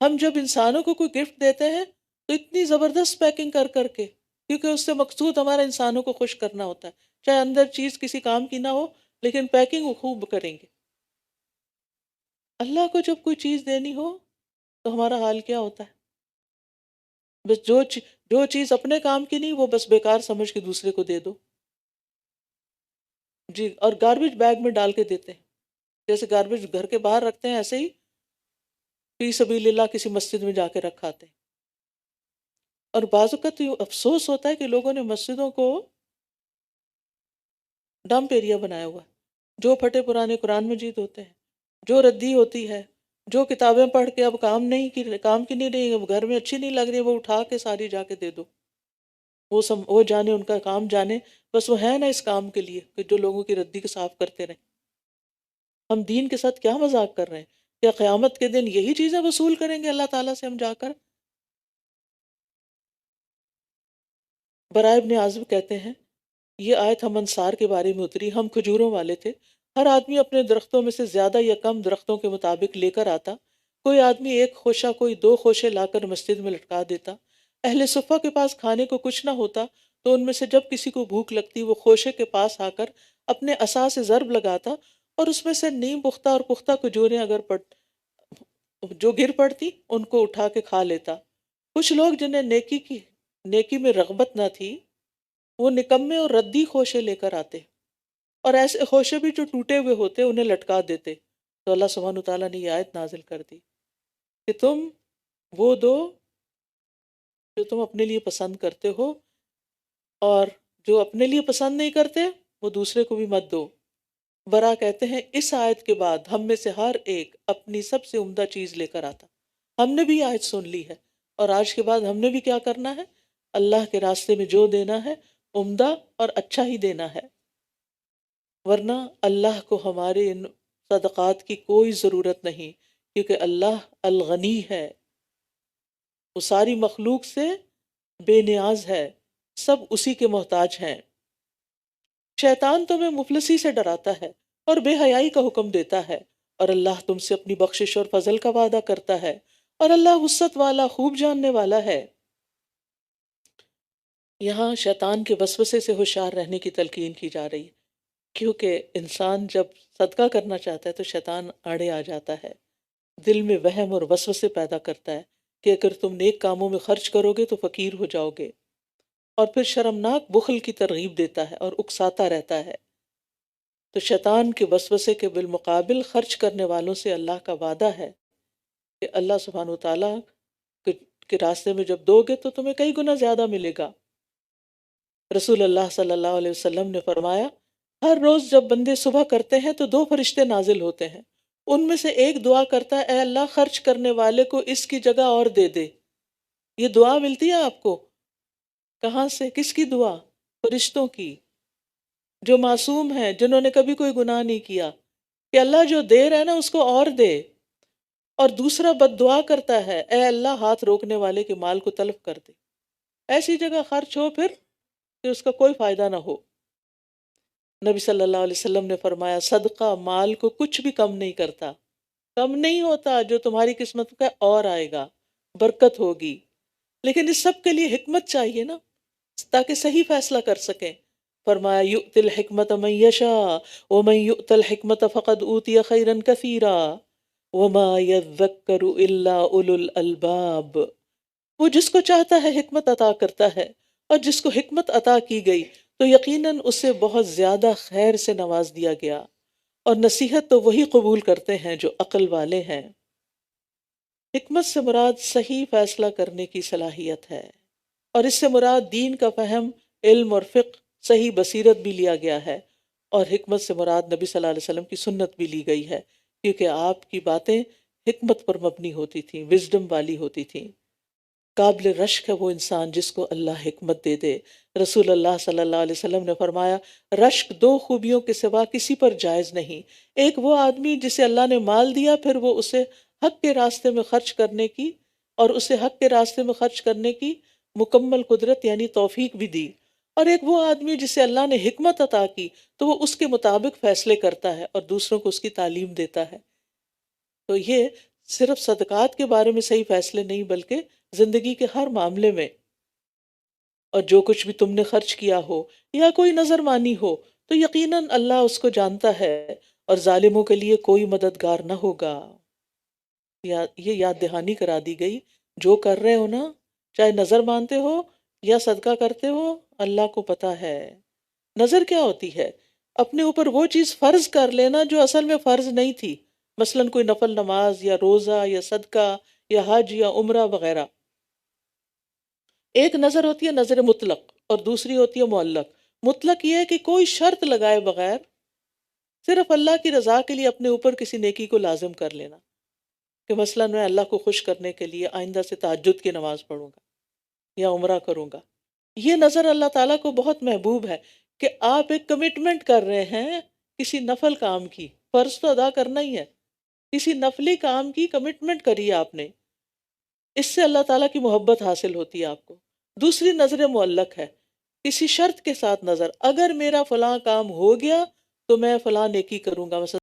ہم جب انسانوں کو کوئی گفٹ دیتے ہیں تو اتنی زبردست پیکنگ کر کر کے، کیونکہ اس سے مقصود ہمارا انسانوں کو خوش کرنا ہوتا ہے، چاہے اندر چیز کسی کام کی نہ ہو لیکن پیکنگ وہ خوب کریں گے۔ اللہ کو جب کوئی چیز دینی ہو تو ہمارا حال کیا ہوتا ہے؟ بس جو چیز اپنے کام کی نہیں وہ بس بیکار سمجھ کے دوسرے کو دے دو جی، اور گاربیج بیگ میں ڈال کے دیتے ہیں، جیسے گاربیج گھر کے باہر رکھتے ہیں ایسے ہی فی سبیل اللہ کسی مسجد میں جا کے رکھاتے ہیں۔ اور بعض اوقات یہ افسوس ہوتا ہے کہ لوگوں نے مسجدوں کو ڈمپ ایریا بنایا ہوا ہے۔ جو پھٹے پرانے قرآن مجید ہوتے ہیں، جو ردی ہوتی ہے، جو کتابیں پڑھ کے اب کام کی نہیں رہی، اب گھر میں اچھی نہیں لگ رہی، وہ اٹھا کے ساری جا کے دے دو۔ وہ جانے، ان کا کام جانے، بس وہ ہے نا اس کام کے لیے کہ جو لوگوں کی ردی کو صاف کرتے رہیں۔ ہم دین کے ساتھ کیا مذاق کر رہے ہیں؟ کیا قیامت کے دن یہی چیزیں وصول کریں گے اللہ تعالیٰ سے ہم جا کر؟ برائے ابن عازب کہتے ہیں یہ آیت ہم انصار کے بارے میں اتری، ہم کھجوروں والے تھے، ہر آدمی اپنے درختوں میں سے زیادہ یا کم درختوں کے مطابق لے کر آتا، کوئی آدمی ایک خوشہ کوئی 2 خوشے لا کر مسجد میں لٹکا دیتا، اہل صفہ کے پاس کھانے کو کچھ نہ ہوتا تو ان میں سے جب کسی کو بھوک لگتی وہ خوشے کے پاس آ کر اپنے عصا سے ضرب لگاتا اور اس میں سے نیم پختہ اور پختہ کھجوریں اگر جو گر پڑتی ان کو اٹھا کے کھا لیتا۔ کچھ لوگ جنہیں نیکی میں رغبت نہ تھی وہ نکمے اور ردی خوشے لے کر آتے، اور ایسے خوشے بھی جو ٹوٹے ہوئے ہوتے انہیں لٹکا دیتے۔ تو اللہ سبحانہ تعالیٰ نے یہ آیت نازل کر دی کہ تم وہ دو جو تم اپنے لیے پسند کرتے ہو، اور جو اپنے لیے پسند نہیں کرتے وہ دوسرے کو بھی مت دو۔ برا کہتے ہیں اس آیت کے بعد ہم میں سے ہر ایک اپنی سب سے عمدہ چیز لے کر آتا۔ ہم نے بھی آیت سن لی ہے، اور آج کے بعد ہم نے بھی کیا کرنا ہے؟ اللہ کے راستے میں جو دینا ہے عمدہ اور اچھا ہی دینا ہے، ورنہ اللہ کو ہمارے ان صدقات کی کوئی ضرورت نہیں، کیونکہ اللہ الغنی ہے، وہ ساری مخلوق سے بے نیاز ہے، سب اسی کے محتاج ہیں۔ شیطان تمہیں مفلسی سے ڈراتا ہے اور بے حیائی کا حکم دیتا ہے، اور اللہ تم سے اپنی بخشش اور فضل کا وعدہ کرتا ہے، اور اللہ وسعت والا خوب جاننے والا ہے۔ یہاں شیطان کے وسوسے سے ہوشیار رہنے کی تلقین کی جا رہی ہے، کیونکہ انسان جب صدقہ کرنا چاہتا ہے تو شیطان آڑے آ جاتا ہے، دل میں وہم اور وسوسے پیدا کرتا ہے کہ اگر تم نیک کاموں میں خرچ کرو گے تو فقیر ہو جاؤ گے، اور پھر شرمناک بخل کی ترغیب دیتا ہے اور اکساتا رہتا ہے۔ تو شیطان کے وسوسے کے بالمقابل خرچ کرنے والوں سے اللہ کا وعدہ ہے کہ اللہ سبحانہ وتعالیٰ کے راستے میں جب دو گے تو تمہیں کئی گنا زیادہ ملے گا۔ رسول اللہ صلی اللہ علیہ وسلم نے فرمایا ہر روز جب بندے صبح کرتے ہیں تو 2 فرشتے نازل ہوتے ہیں، ان میں سے ایک دعا کرتا ہے اے اللہ خرچ کرنے والے کو اس کی جگہ اور دے دے۔ یہ دعا ملتی ہے آپ کو کہاں سے؟ کس کی دعا؟ فرشتوں کی، جو معصوم ہیں، جنہوں نے کبھی کوئی گناہ نہیں کیا، کہ اللہ جو دے رہا ہے نا اس کو اور دے۔ اور دوسرا بد دعا کرتا ہے اے اللہ ہاتھ روکنے والے کے مال کو تلف کر دے، ایسی جگہ خرچ ہو پھر کہ اس کا کوئی فائدہ نہ ہو۔ نبی صلی اللہ علیہ وسلم نے فرمایا صدقہ مال کو کچھ بھی کم نہیں کرتا، کم نہیں ہوتا، جو تمہاری قسمت کا اور آئے گا، برکت ہوگی، لیکن اس سب کے لیے حکمت چاہیے نا، تاکہ صحیح فیصلہ کر سکیں۔ فرمایا یؤت الحکمت من یشاء ومن یؤت الحکمت فقد اوتی خیرا کثیرا وما یذکر الا اولو الالباب۔ وہ جس کو چاہتا ہے حکمت عطا کرتا ہے، اور جس کو حکمت عطا کی گئی تو یقیناً اسے بہت زیادہ خیر سے نواز دیا گیا، اور نصیحت تو وہی قبول کرتے ہیں جو عقل والے ہیں۔ حکمت سے مراد صحیح فیصلہ کرنے کی صلاحیت ہے، اور اس سے مراد دین کا فہم، علم اور فقہ، صحیح بصیرت بھی لیا گیا ہے، اور حکمت سے مراد نبی صلی اللہ علیہ وسلم کی سنت بھی لی گئی ہے، کیونکہ آپ کی باتیں حکمت پر مبنی ہوتی تھیں، وزڈم والی ہوتی تھیں۔ قابل رشک ہے وہ انسان جس کو اللہ حکمت دے دے۔ رسول اللہ صلی اللہ علیہ وسلم نے فرمایا رشک 2 خوبیوں کے سوا کسی پر جائز نہیں، ایک وہ آدمی جسے اللہ نے مال دیا پھر وہ اسے حق کے راستے میں خرچ کرنے کی اور اسے حق کے راستے میں خرچ کرنے کی مکمل قدرت یعنی توفیق بھی دی، اور ایک وہ آدمی جسے اللہ نے حکمت عطا کی تو وہ اس کے مطابق فیصلے کرتا ہے اور دوسروں کو اس کی تعلیم دیتا ہے۔ تو یہ صرف صدقات کے بارے میں صحیح فیصلے نہیں بلکہ زندگی کے ہر معاملے میں، اور جو کچھ بھی تم نے خرچ کیا ہو یا کوئی نظر مانی ہو تو یقیناً اللہ اس کو جانتا ہے، اور ظالموں کے لیے کوئی مددگار نہ ہوگا۔ یہ یاد دہانی کرا دی گئی، جو کر رہے ہو نا، چاہے نظر مانتے ہو یا صدقہ کرتے ہو، اللہ کو پتہ ہے۔ نظر کیا ہوتی ہے؟ اپنے اوپر وہ چیز فرض کر لینا جو اصل میں فرض نہیں تھی، مثلاً کوئی نفل نماز یا روزہ یا صدقہ یا حج یا عمرہ وغیرہ۔ ایک نظر ہوتی ہے نظر مطلق اور دوسری ہوتی ہے معلق۔ مطلق یہ ہے کہ کوئی شرط لگائے بغیر صرف اللہ کی رضا کے لیے اپنے اوپر کسی نیکی کو لازم کر لینا، کہ مثلاً میں اللہ کو خوش کرنے کے لیے آئندہ سے تہجد کی نماز پڑھوں گا یا عمرہ کروں گا یہ نظر اللہ تعالیٰ کو بہت محبوب ہے کہ آپ ایک کمٹمنٹ کر رہے ہیں کسی نفل کام کی، فرض تو ادا کرنا ہی ہے، کسی نفلی کام کی کمٹمنٹ کری آپ نے، اس سے اللہ تعالیٰ کی محبت حاصل ہوتی ہے آپ کو۔ دوسری نظر معلق ہے، کسی شرط کے ساتھ نظر، اگر میرا فلاں کام ہو گیا تو میں فلاں نیکی کروں گا، مثلا